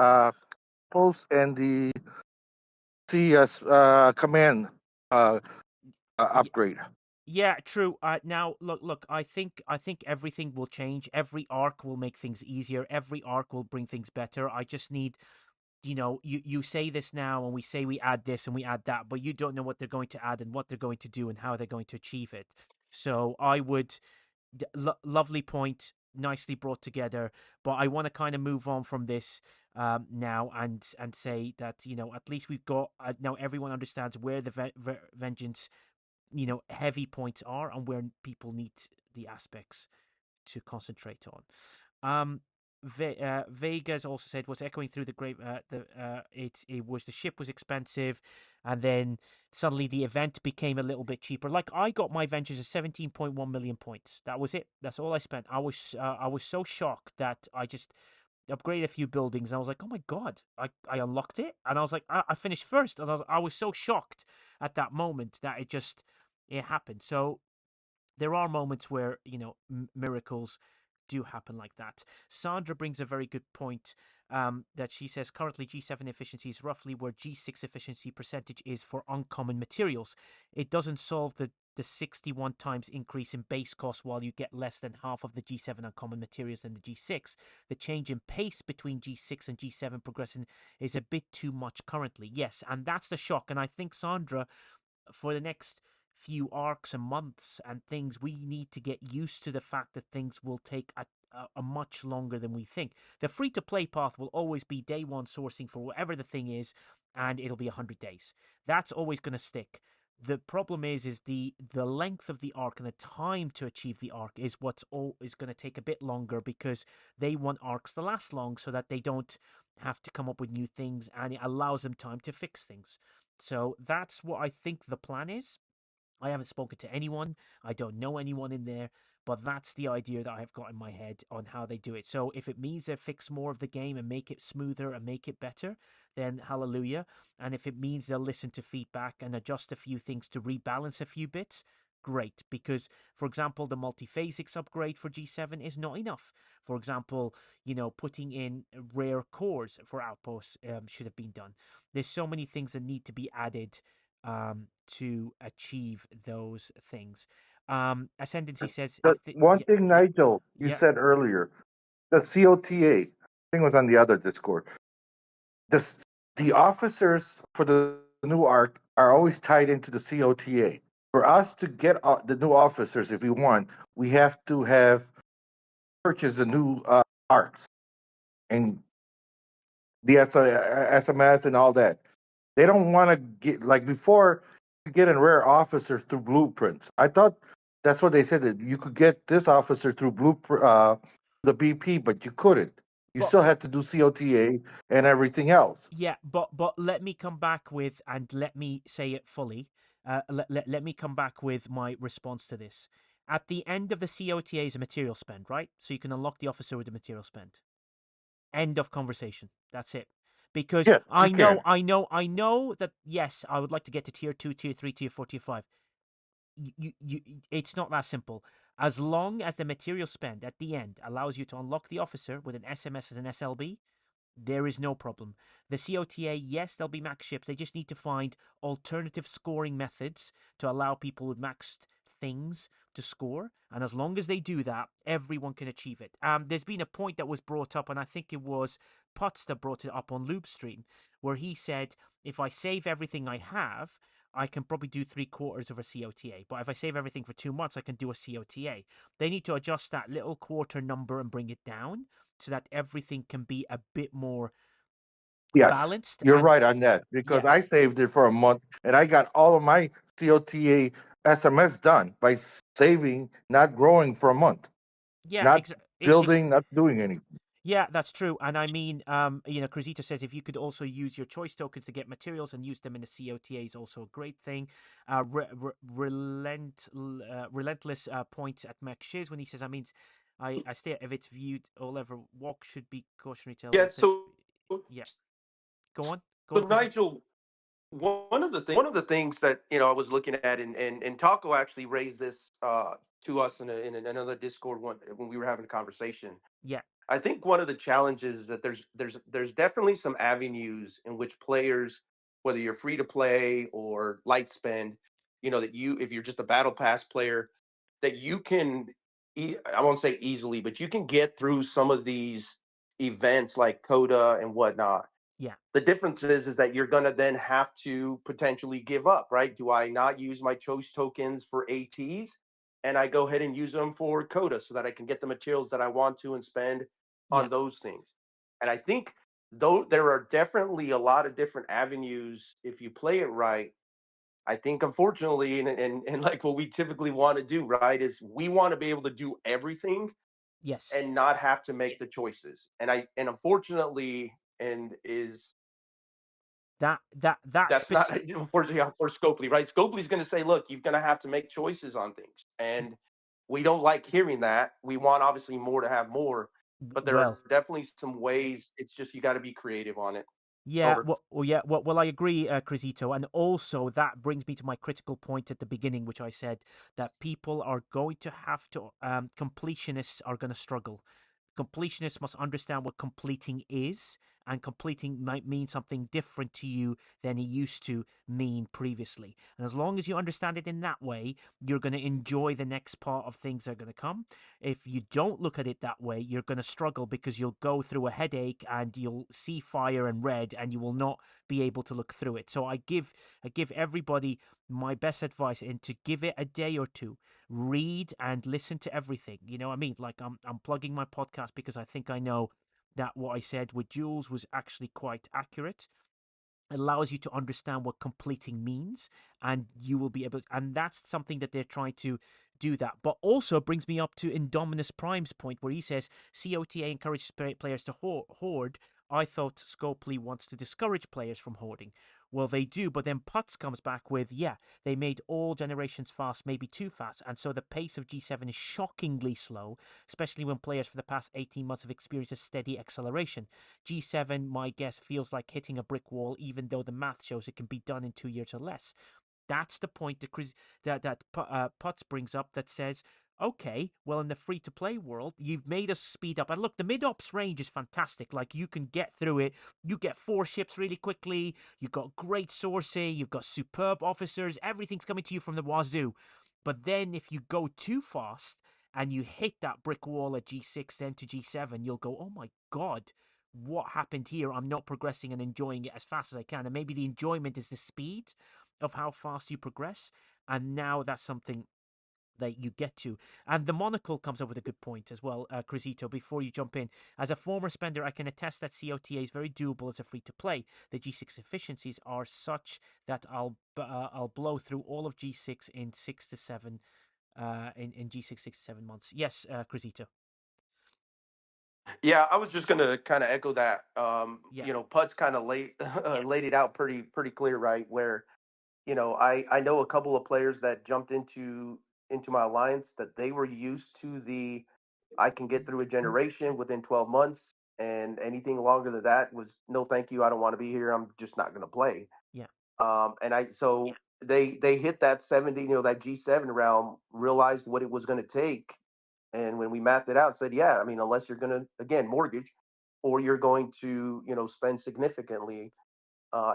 post and the CS command upgrade. Yeah, true. Now, look. I think everything will change. Every arc will make things easier. Every arc will bring things better. I just need, you say this now, and we say we add this and we add that, but you don't know what they're going to add and what they're going to do and how they're going to achieve it. So I would, lovely point, nicely brought together. But I want to kind of move on from this now, and say that, at least we've got, now everyone understands where the vengeance, heavy points are, and where people need the aspects to concentrate on. Vegas also said, was echoing through the great, it was, the ship was expensive, and then suddenly the event became a little bit cheaper. Like, I got my ventures at 17.1 million points. That was it. That's all I spent. I was so shocked that I just upgraded a few buildings, and I was like, oh my god, I unlocked it, and I was like, I finished first, and I was so shocked at that moment that it happened. So there are moments where, miracles do happen like that. Sandra brings a very good point, that she says currently G7 efficiency is roughly where G6 efficiency percentage is for uncommon materials. It doesn't solve the 61 times increase in base cost while you get less than half of the G7 uncommon materials than the G6. The change in pace between G6 and G7 progression is a bit too much currently. Yes, and that's the shock. And I think, Sandra, for the next few arcs and months and things, we need to get used to the fact that things will take a much longer than we think. The free to play path will always be day one sourcing for whatever the thing is, and it'll be 100 days. That's always going to stick. The problem is the length of the arc and the time to achieve the arc is what's is going to take a bit longer, because they want arcs to last long so that they don't have to come up with new things, and it allows them time to fix things. So that's what I think the plan is. I haven't spoken to anyone. I don't know anyone in there, but that's the idea that I've got in my head on how they do it. So if it means they fix more of the game and make it smoother and make it better, then hallelujah. And if it means they'll listen to feedback and adjust a few things to rebalance a few bits, great. Because, for example, the multiphasics upgrade for G7 is not enough. For example, putting in rare cores for outposts should have been done. There's so many things that need to be added to achieve those things. Ascendancy says, One yeah, thing, yeah, Nigel, you yeah, said earlier, the COTA, I think it was on the other Discord. The, the officers for the new arc are always tied into the COTA. For us to get the new officers, if we want, we have to have purchased the new arcs and the SMS and all that. They don't want to get, like before, you get in rare officers through blueprints. I thought that's what they said, that you could get this officer through blueprint, the BP, but you couldn't. You but still had to do COTA and everything else. yeah, but let me come back with, and let me say it fully. Let me come back with my response to this. At the end of the COTA is a material spend, right? So you can unlock the officer with the material spend. End of conversation. That's it. Because Yeah, you can. I know that, yes, I would like to get to tier 2, tier 3, tier 4, tier 5. It's not that simple. As long as the material spend at the end allows you to unlock the officer with an SMS as an SLB, There is no problem. The COTA, yes, there'll be max ships. They just need to find alternative scoring methods to allow people with maxed things to score. And as long as they do that, everyone can achieve it. There's been a point that was brought up, and I think it was Potts that brought it up on Loopstream, where he said, if I save everything I have, I can probably do 3/4 of a COTA. But if I save everything for 2 months, I can do a COTA. They need to adjust that little quarter number and bring it down so that everything can be a bit more Yes, balanced. you're And right on that because yeah, I saved it for a month and I got all of my COTA SMS done by saving, not growing for a month, yeah, not it building, not doing anything. yeah, that's true. And I mean, Cruzito says if you could also use your choice tokens to get materials and use them in the COTA is also a great thing. Relentless points at Mac Shiz when he says, I mean, I stay if it's viewed all ever walk should be cautionary tale. Yeah. Yeah, go on, So Cruzito. Nigel, one of the things that I was looking at, and Taco actually raised this to us in another Discord one when we were having a conversation. Yeah, I think one of the challenges is that there's definitely some avenues in which players, whether you're free to play or light spend, that if you're just a battle pass player, that you can, I won't say easily, but you can get through some of these events like Coda and whatnot. yeah, The difference is that you're going to then have to potentially give up, right? Do I not use my choice tokens for ATs and I go ahead and use them for Coda so that I can get the materials that I want to and spend yeah. on those things? And I think though there are definitely a lot of different avenues if you play it right. I think unfortunately, and like what we typically want to do, right, is we want to be able to do everything Yes, and not have to make the choices. And unfortunately, and is that that's not specific. unfortunately for Scopely, right? Scopely's going to say, look, you're going to have to make choices on things. And we don't like hearing that. We want obviously more to have more, but there are Well, definitely some ways. It's just you got to be creative on it. yeah, Over. well, I agree, Crisito, and also that brings me to my critical point at the beginning, which I said that people are going to have to, completionists are going to struggle. Completionists must understand what completing is, and completing might mean something different to you than it used to mean previously. And as long as you understand it in that way, you're going to enjoy the next part of things that are going to come. If you don't look at it that way, you're going to struggle because you'll go through a headache and you'll see fire and red and you will not be able to look through it. So I give everybody my best advice and to give it a day or two, read and listen to everything. You know what I mean? Like I'm plugging my podcast because I think I know that what I said with Jules was actually quite accurate. It allows you to understand what completing means, and you will be able, and that's something that they're trying to do that. But also brings me up to Indominus Prime's point where he says COTA encourages players to hoard. I thought Scopely wants to discourage players from hoarding. Well, they do, but then Putz comes back with, yeah, they made all generations fast, maybe too fast, and so the pace of G7 is shockingly slow, especially when players for the past 18 months have experienced a steady acceleration. G7, my guess, feels like hitting a brick wall, even though the math shows it can be done in 2 years or less. That's the point that Potts brings up that says, okay, well, in the free to play world, you've made us speed up. And look, the mid ops range is fantastic. Like, you can get through it. You get 4 ships really quickly. You've got great sourcing. You've got superb officers. Everything's coming to you from the wazoo. But then if you go too fast and you hit that brick wall at G6, then to G7, you'll go, oh my God, what happened here? I'm not progressing and enjoying it as fast as I can. And maybe the enjoyment is the speed of how fast you progress. And now that's something that you get to. And the monocle comes up with a good point as well, Crisito, before you jump in. As a former spender, I can attest that COTA is very doable as a free to play. The G6 efficiencies are such that I'll blow through all of G6 in 6 to 7 in G6 6 to 7 months. Yes, Crisito. Yeah, I was just going to kind of echo that. Yeah, Putz kind of laid it out pretty clear, right? Where I know a couple of players that jumped into my alliance that they were used to the I can get through a generation within 12 months, and anything longer than that was no thank you. I don't want to be here. I'm just not going to play. yeah, And I so they hit that 70, that G7 realm, realized what it was going to take, and when we mapped it out, said, yeah, I mean, unless you're going to again mortgage. or you're going to, spend significantly,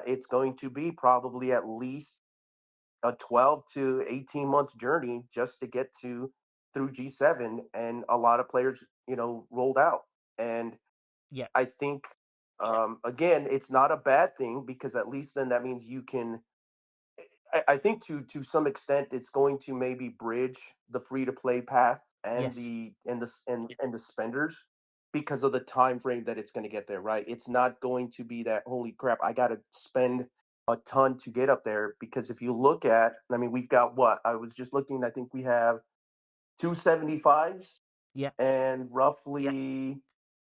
it's going to be probably at least a 12 to 18 month journey just to get to through G7, and a lot of players, rolled out. And Yeah. I think, again, it's not a bad thing, because at least then that means you can. I think to some extent it's going to maybe bridge the free to play path and Yes. the spenders, because of the time frame that it's going to get there. Right, it's not going to be that holy crap, I got to spend a ton to get up there. Because if you look at, I mean, we've got, what I was just looking, I think we have 275s, Yeah. and roughly,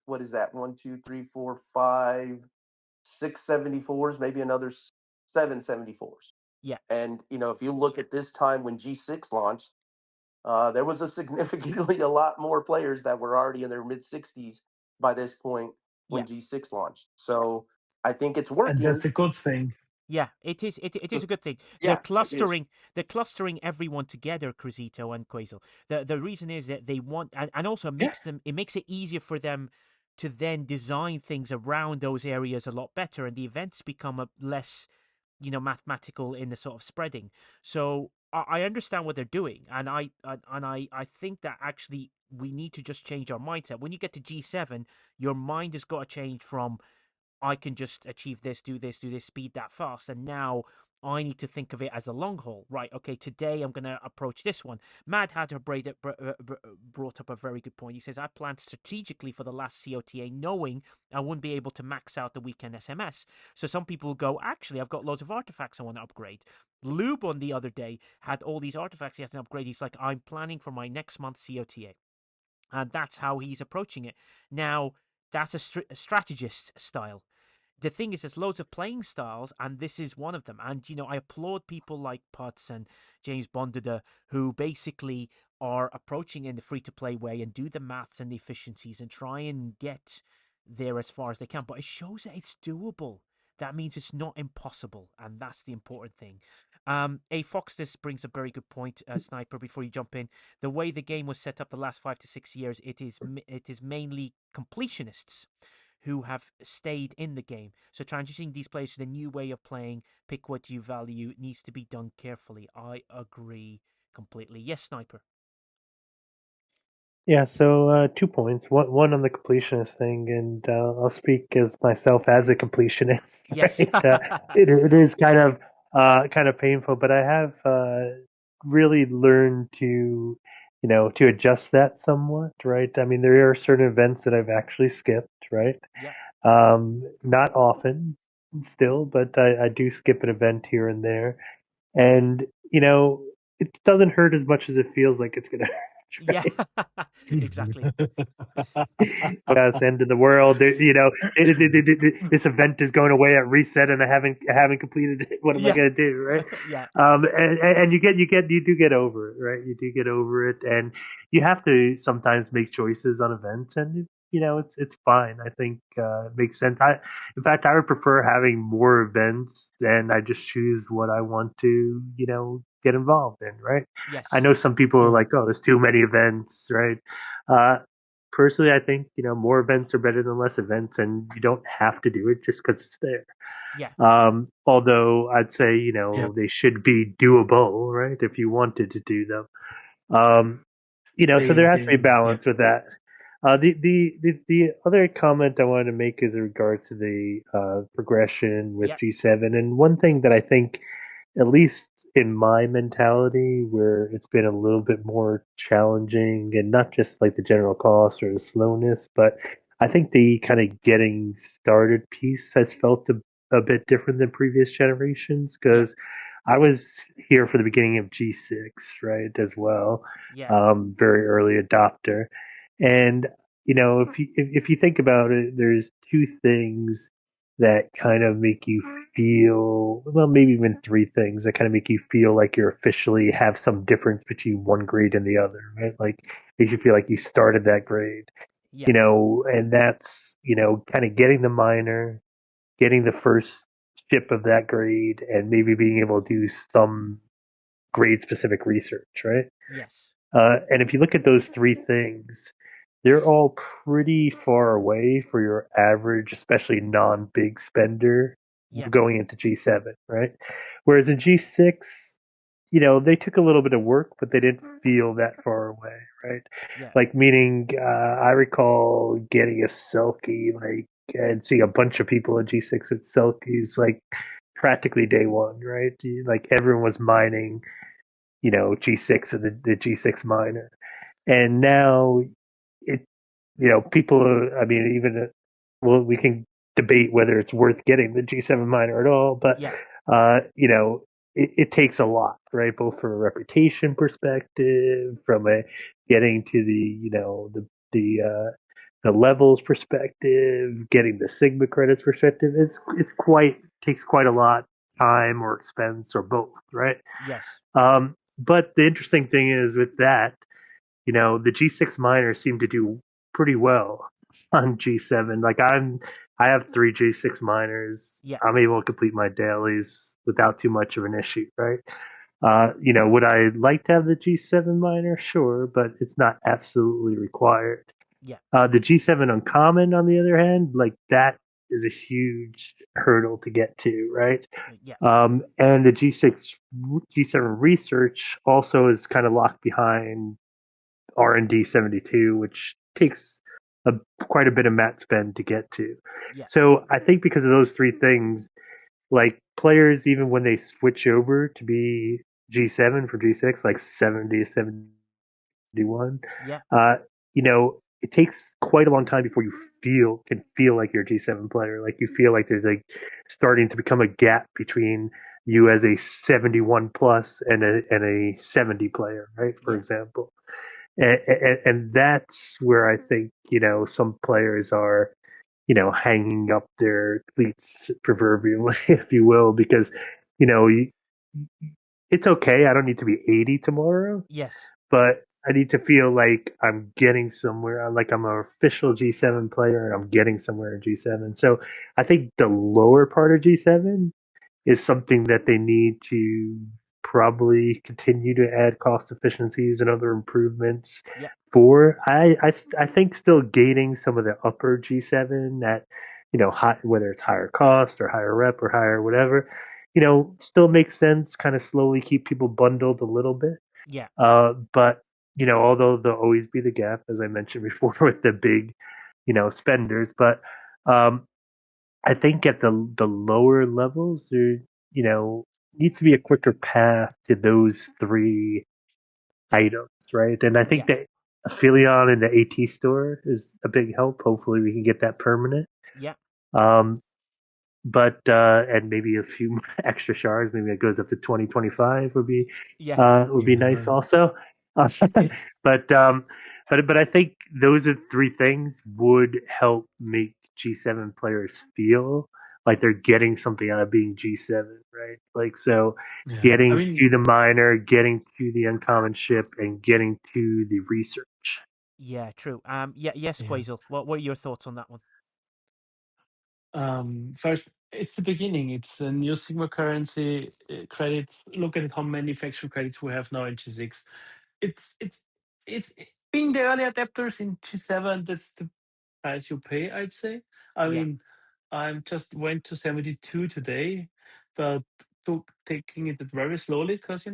what is that, one, two, three, four, five, 674s, maybe another 774s. Yeah. And if you look at this time when G6 launched, there was a significantly a lot more players that were already in their mid 60s by this point Yeah. when G6 launched. So I think it's And that's working. a good thing. Yeah, it is. It is a good thing. They're Yeah, it is. clustering. They're clustering everyone together, Cruzito and Quasel. The reason is that they want, and also Yeah. it makes it easier for them to then design things around those areas a lot better, and the events become a less, mathematical in the sort of spreading. So I understand what they're doing, and I think that actually we need to just change our mindset. When you get to G7, your mind has got to change from I can just achieve this, do this, speed that fast. And now I need to think of it as a long haul. Right, okay, today I'm going to approach this one. Mad Hatter brought up a very good point. He says, I planned strategically for the last COTA, knowing I wouldn't be able to max out the weekend SMS. So some people will go, actually, I've got loads of artifacts I want to upgrade. Lube on the other day had all these artifacts he has to upgrade. He's like, I'm planning for my next month's COTA. And that's how he's approaching it. Now, that's a strategist style. The thing is, there's loads of playing styles, and this is one of them. And I applaud people like Putz and James Bondada, who basically are approaching in the free to play way and do the maths and the efficiencies and try and get there as far as they can. But it shows that it's doable. That means it's not impossible, and that's the important thing. A Fox, this brings a very good point, Sniper. Before you jump in, the way the game was set up the last 5 to 6 years, it is mainly completionists who have stayed in the game. So transitioning these players to the new way of playing, pick what you value, needs to be done carefully. I agree completely. Yes, Sniper. Yeah, so 2 points. One on the completionist thing, and I'll speak as myself as a completionist. Yes. Right? It is kind of painful, but I have really learned to adjust that somewhat. Right? I mean, there are certain events that I've actually skipped. Right? Yep. Not often, still, but I do skip an event here and there, and it doesn't hurt as much as it feels like it's gonna hurt. Yeah. Exactly. It's the end of the world. This event is going away at reset, and I haven't completed it. What am I Yeah. going to do, right? Yeah. And you do get over it, right? You do get over it, and you have to sometimes make choices on events, and it's fine. I think it makes sense. In fact, I would prefer having more events than I just choose what I want to, get involved in, right? I Yes. know some people are Yeah. like, oh, there's too many events, right? Uh, Personally, I think more events are better than less events, and you don't have to do it just because it's there. Yeah. Although I'd say Yep. they should be doable, right? If you wanted to do them, so there has to be Yeah. balance with that. The other comment I wanted to make is in regards to the progression with Yeah. G7, and one thing that I think, at least in my mentality, where it's been a little bit more challenging, and not just like the general cost or the slowness, but I think the kind of getting started piece has felt a bit different than previous generations, Yeah. because I was here for the beginning of G6, right, as well, Yeah. very early adopter, and if you think about it, there's two things that kind of make you feel, well, maybe even three things that kind of make you feel like you're officially have some difference between one grade and the other, right? Like, makes you feel like you started that grade, Yeah. and that's, kind of getting the minor, getting the first ship of that grade, and maybe being able to do some grade specific research, right? Yes. And if you look at those three things, they're all pretty far away for your average, especially non-big spender Yeah, going into G7, right? Whereas in G6, they took a little bit of work, but they didn't feel that far away, right? yeah, Like, meaning, I recall getting a Selkie, like, and seeing a bunch of people in G6 with Selkies, like, practically day one, right? Like, everyone was mining, G6 or the G6 miner. And now it, people, I mean, even, well, we can debate whether it's worth getting the G7 miner at all, but, yeah, it takes a lot, right? Both from a reputation perspective, from a getting to the levels perspective, getting the Sigma credits perspective. It's quite takes quite a lot time or expense or both, right? yes, But the interesting thing is with that, the G6 miners seem to do pretty well on G7. Like, I have three G6 miners. yeah, I'm able to complete my dailies without too much of an issue, right? Would I like to have the G7 miner? Sure, but it's not absolutely required. yeah, The G7 uncommon, on the other hand, like, that is a huge hurdle to get to, right? yeah, And the G7 research also is kind of locked behind R&D 72, which takes a, quite a bit of mat spend to get to. yeah, So I think because of those three things, like, players, even when they switch over to be G7 from G6, like 70 to 71, yeah, uh, it takes quite a long time before you can feel like you're a G7 player. Like, you feel like there's, like, starting to become a gap between you as a 71 plus and a 70 player, right? For yeah, example. And that's where I think, some players are, hanging up their cleats proverbially, if you will, because, you know, it's okay. I don't need to be 80 tomorrow, yes, but I need to feel like I'm getting somewhere. Like, I'm an official G7 player and I'm getting somewhere in G7. So I think the lower part of G7 is something that they need to probably continue to add cost efficiencies and other improvements yeah, for. I think still gating some of the upper G7 that, whether it's higher cost or higher rep or higher whatever, still makes sense. Kind of slowly keep people bundled a little bit. yeah, But, although there'll always be the gap, as I mentioned before, with the big, spenders, but, um, I think at the lower levels, there, needs to be a quicker path to those three items, right? And I yeah, think that Aphelion in the AT store is a big help. Hopefully, we can get that permanent. yeah, Um, but and maybe a few extra shards. Maybe it goes up to 2025 yeah, would You be nice never. also. Uh, It, but but I think those are three things would help make G7 players feel like they're getting something out of being G7, right? Like, so yeah. I getting mean, to the minor, getting to the uncommon ship, and getting to the research. yeah, true. Yeah, yes, yeah. Quasel. What are your thoughts on that one? First, it's the beginning. It's a new Sigma currency credits. Look at how many faction credits we have now in G6. It's it's it's being the early adapters in G7. That's the price you pay, I'd say. I Yeah, mean, I'm just went to 72 today, but taking it very slowly because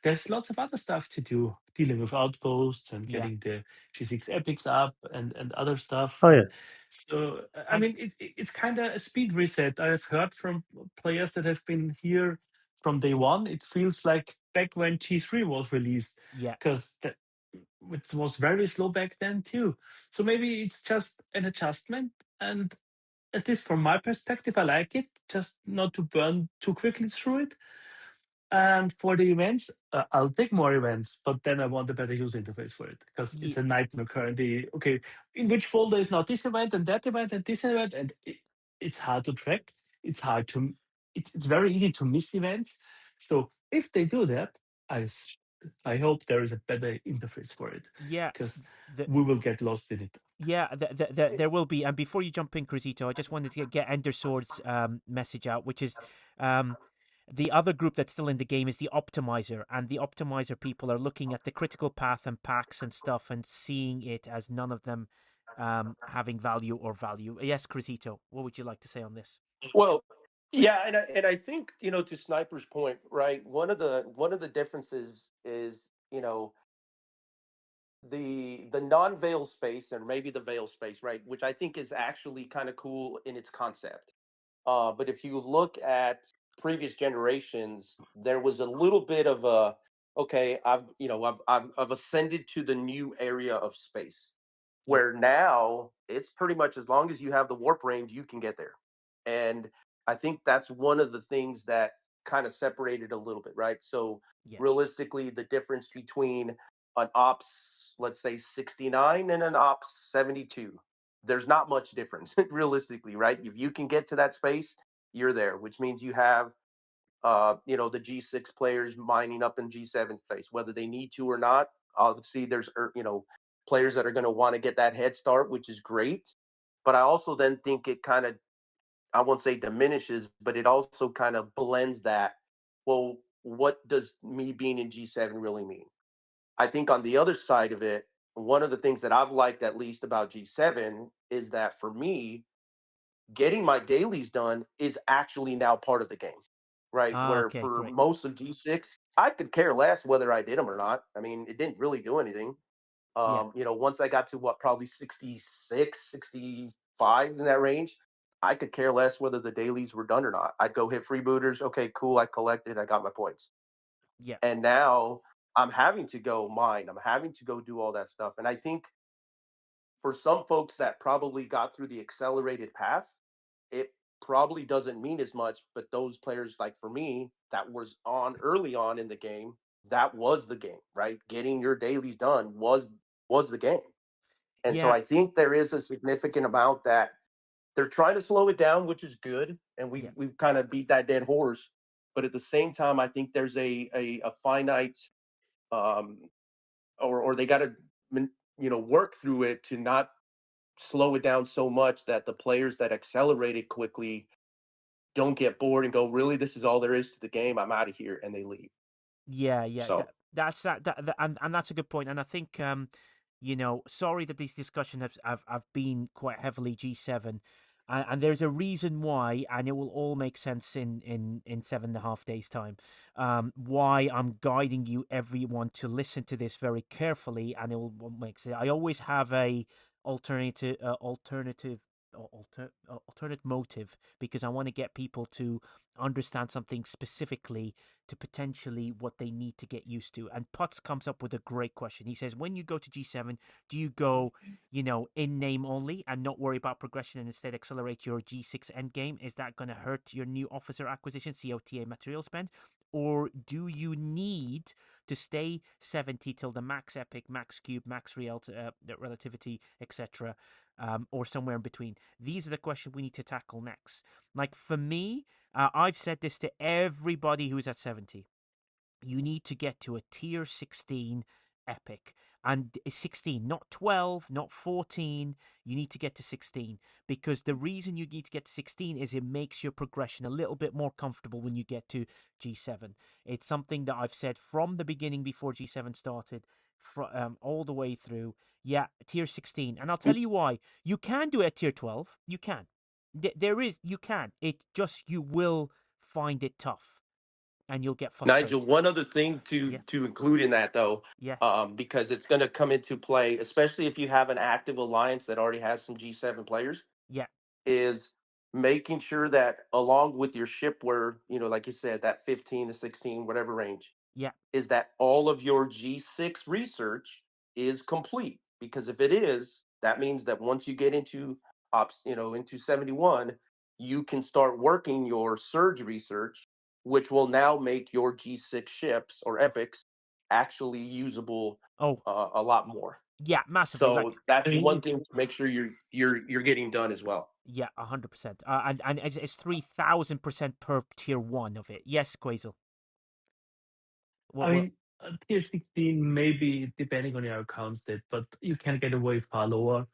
there's lots of other stuff to do, dealing with outposts and yeah, getting the G6 epics up and other stuff. Oh And yeah, so, I and mean, it's kind of a speed reset. I've heard from players that have been here from day one. It feels like back when G3 was released yeah, because it was very slow back then too. So maybe it's just an adjustment. And at least from my perspective, I like it, just not to burn too quickly through it. And for the events, I'll take more events, but then I want a better user interface for it because it's yeah, a nightmare currently. Okay, in which folder is now this event and that event and this event, and it's hard to track. It's hard to. It's very easy to miss events. So if they do that, I s- I hope there is a better interface for it yeah. because The we will get lost in it. Yeah, there will be. And before you jump in, Cruzito, I just wanted to get Ender Sword's message out, which is, um, The other group that's still in the game is the optimizer, and the optimizer people are looking at the critical path and packs and stuff and seeing it as none of them having value or value. Yes, Crisito, what would you like to say on this? Well, yeah, and I think, to Sniper's point, right? One of the differences is, the non-veil space, and maybe the veil space, right? Which I think is actually kind of cool in its concept. But if you look at previous generations, there was a little bit of a, okay, I've ascended to the new area of space, Yeah, where now it's pretty much as long as you have the warp range, you can get there. And I think that's one of the things that kind of separated a little bit, right? So yeah, realistically, the difference between an ops, let's say 69 and an ops 72, there's not much difference realistically, right? If you can get to that space, you're there, which means you have the G6 players mining up in G7 space, whether they need to or not. Obviously, there's players that are going to want to get that head start, which is great. But I also then think it kind of, I won't say diminishes, but it also kind of blends that. Well, what does me being in G7 really mean? I think on the other side of it, one of the things that I've liked at least about G7 is that for me, getting my dailies done is actually now part of the game, right? Ah, Where okay, for great. most of G6, I could care less whether I did them or not. I mean, it didn't really do anything. Yeah, Once I got to what, probably 66, 65 in that range, I could care less whether the dailies were done or not. I'd go hit freebooters. Okay, cool. I collected. I got my points. yeah, And now I'm having to go mine. I'm having to go do all that stuff. And I think for some folks that probably got through the accelerated path, it probably doesn't mean as much. But those players, like for me, that was on early on in the game, that was the game, right? Getting your dailies done was the game. And so yeah, I think there is a significant amount that they're trying to slow it down, which is good. And yeah, we've kind of beat that dead horse. But at the same time, I think there's a finite um or they got to work through it to not slow it down so much that the players that accelerated quickly don't get bored and go, really, this is all there is to the game. I'm out of here, and they leave. yeah, yeah. So That's and that's a good point. And I think sorry that these discussions have been quite heavily G7, and there's a reason why, and it will all make sense in 7.5 days time. Why I'm guiding you everyone to listen to this very carefully, and it will make sense. I always have a alternate motive because I want to get people to understand something specifically to potentially what they need to get used to. And Potts comes up with a great question. He says, when you go to G7, do you go, in name only and not worry about progression and instead accelerate your G6 endgame? Is that going to hurt your new officer acquisition, COTA material spend? Or do you need to stay 70 till the max epic, max cube, max relativity, etc., or somewhere in between? These are the questions we need to tackle next. Like for me, I've said this to everybody who's at 70. You need to get to a tier 16 epic. And 16, not 12, not 14. You need to get to 16 because the reason you need to get to 16 is it makes your progression a little bit more comfortable when you get to G7. It's something that I've said from the beginning before G7 started, all the way through. Yeah, tier 16. And I'll tell you why. You can do it at tier 12. You can. You can. It just, you will find it tough and you'll get Nigel, frustrated. one other thing to Yeah, include in that though, yeah, because it's going to come into play, especially if you have an active alliance that already has some G7 players, yeah, is making sure that along with your ship, where like you said, that 15 to 16, whatever range, yeah. is that all of your G6 research is complete. Because if it is, that means that once you get into ops, into 71, you can start working your surge research, which will now make your G6 ships or Oh, epics actually usable oh, a lot more. yeah, massively. So Like, that's one thing to make sure you're getting done as well. yeah, 100%. And it's 3,000% per tier one of it. Yes, Quasel. I What? mean, tier 16 maybe depending on your account state, but you can get away far lower.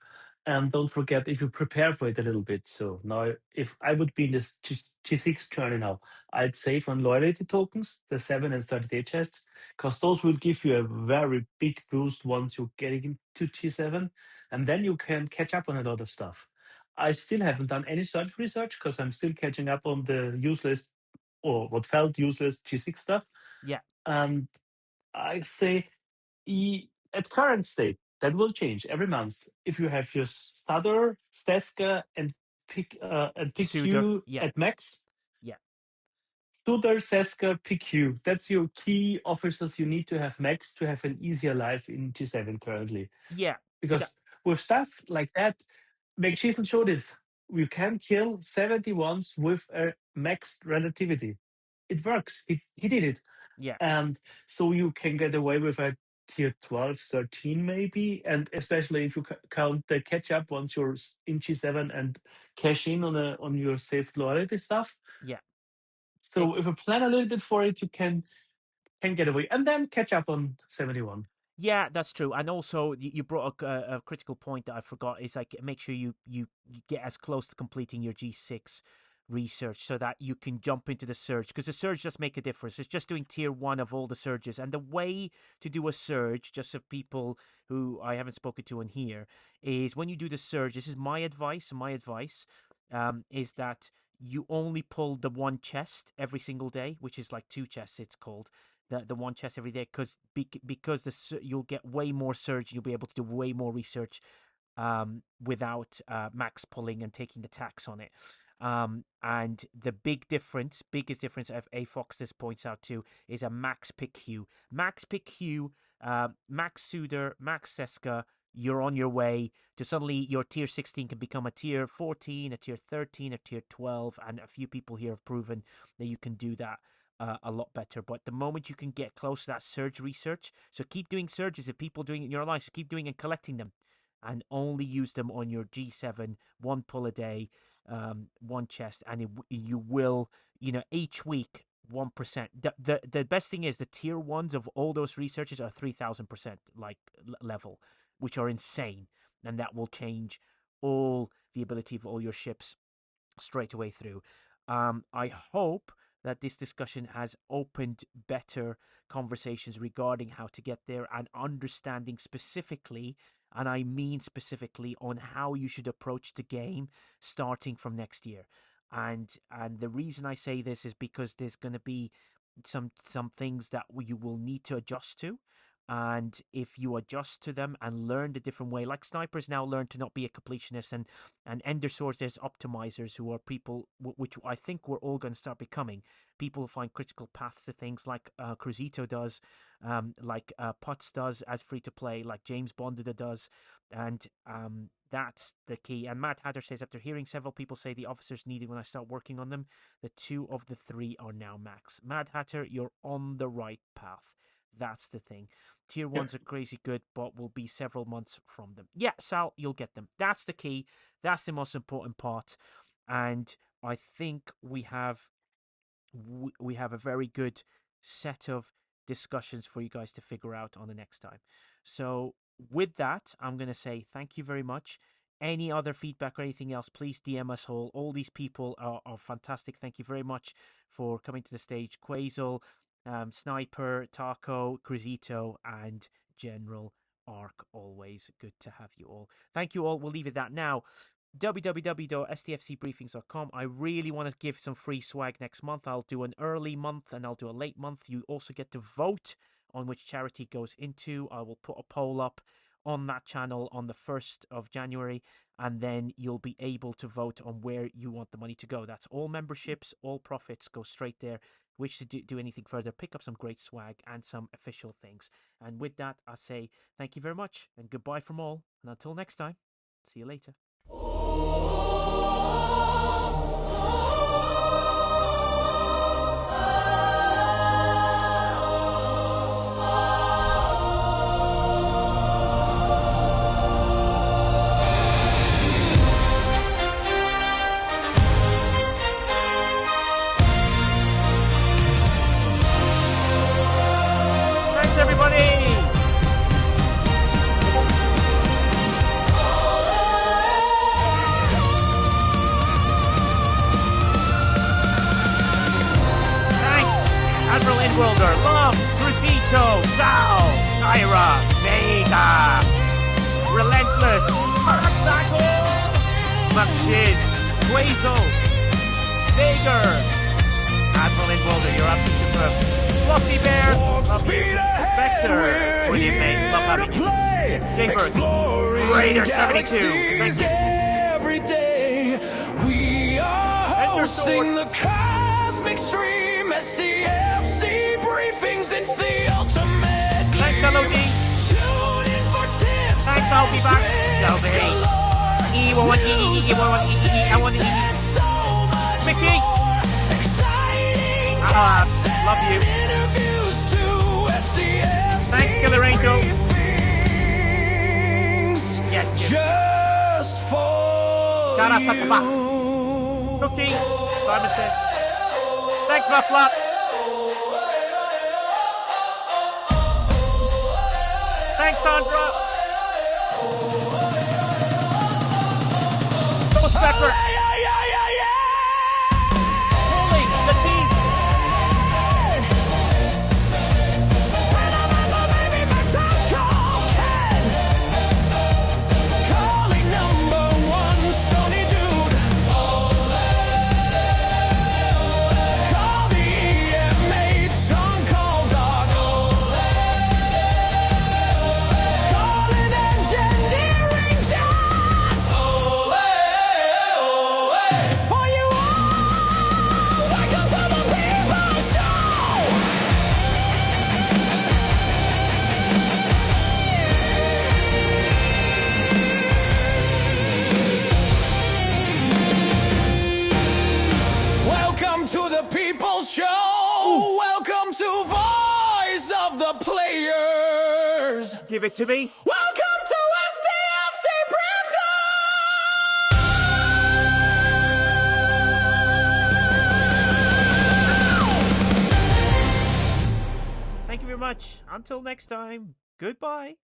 And don't forget, if you prepare for it a little bit. So now, if I would be in this G6 journey now, I'd save on loyalty tokens, the 7 and 30-day chests, because those will give you a very big boost once you're getting into G7. And then you can catch up on a lot of stuff. I still haven't done any search research because I'm still catching up on the useless or what felt useless G6 stuff. Yeah. And I say, at current state, that will change every month. If you have your Stutter, Steska, and Suitor. PQ Yeah. at max, Yeah. Stutter, Seska, PQ, that's your key officers you need to have max to have an easier life in G7 currently. Yeah. Because with stuff like that, McChisel showed it. You can kill 71s with a max relativity. It works. He did it. Yeah. And so you can get away with a tier 12, 13 maybe. And especially if you count the catch up once you're in G7 and cash in on your saved loyalty stuff. Yeah. So It's if you plan a little bit for it, you can get away and then catch up on 71. Yeah, that's true. And also, you brought a critical point that I forgot. Is like make sure you get as close to completing your G6 research so that you can jump into the surge, because the surge does make a difference. It's just doing tier 1 of all the surges, and the way to do a surge, just of people who I haven't spoken to in here, is when you do the surge. This is my advice. My advice is that you only pull the one chest every single day, which is like 2 chests. It's called. The one chest every day, because you'll get way more surge. You'll be able to do way more research without max pulling and taking the tax on it. And the biggest difference of AFOX this points out to is a max pick Q. Max pick Q, max Suitor, max Seska. You're on your way to suddenly your tier 16 can become a tier 14, a tier 13, a tier 12, and a few people here have proven that you can do that a lot better. But the moment you can get close to that surge research, so keep doing surges. If people doing it in your alliance, so keep doing and collecting them, and only use them on your G7, 1 pull a day, 1 chest, and you will, each week 1%. The best thing is the tier 1s of all those researches are 3,000% like level, which are insane, and that will change all the ability of all your ships straight away through. I hope that this discussion has opened better conversations regarding how to get there and understanding specifically, and I mean specifically, on how you should approach the game starting from next year. And the reason I say this is because there's going to be some things that you will need to adjust to. And if you adjust to them and learn the different way, like snipers now learn to not be a completionist, and ender swords, there's optimizers who are people, which I think we're all going to start becoming. People who find critical paths to things like Cruzito does, like Putz does as free to play, like James Bondida does. And that's the key. And Mad Hatter says, after hearing several people say the officers needed when I start working on them, the 2 of the 3 are now max. Mad Hatter, you're on the right path. That's the thing. Tier 1s are crazy good, but will be several months from them. Yeah, Sal, you'll get them. That's the key. That's the most important part. And I think we have a very good set of discussions for you guys to figure out on the next time. So with that, I'm going to say thank you very much. Any other feedback or anything else, please DM us all. All these people are fantastic. Thank you very much for coming to the stage. Quasel, Sniper, Taco, Cruzito, and General Arc. Always good to have you all. Thank you all. We'll leave it at that now. www.stfcbriefings.com. I really want to give some free swag next month. I'll do an early month and I'll do a late month. You also get to vote on which charity goes into. I will put a poll up on that channel on the 1st of January, and then you'll be able to vote on where you want the money to go. That's all memberships, all profits go straight there. Wish to do anything further, pick up some great swag and some official things. And with that, I say thank you very much and goodbye from all. And until next time, see you later. Thanks, everybody! Sal, Naira, Vega, Relentless, Maractago, Maxiz, Quazel, Vager, Admiral Inwalder, you're absolutely superb. Flossy Bear, love you. Spectre, brilliant mate, love having you. Jaybird, Raider 72, thank you. Every day we are hosting the cosmic stream. STFC Briefings, it's the ultimate. Thanks, LOD. Tune in for tips. Thanks, I'll be back. Shelby. I want Mickey. Love you. Thanks, Killer Angel. Yes, Jim. Just for Cara you. Sakaba. Cookie. Simon says. Thanks, Muffler. Thanks, Sandra. Double Spectre. Rolling the team. Calling number one stony dude. Call the EMH on call dog. Calling engineering just for you all. Welcome to the People Show. Welcome to the People's Show. Welcome to Voice of the Players. Give it to me. Welcome to STFC Briefings. Thank you very much. Until next time. Goodbye.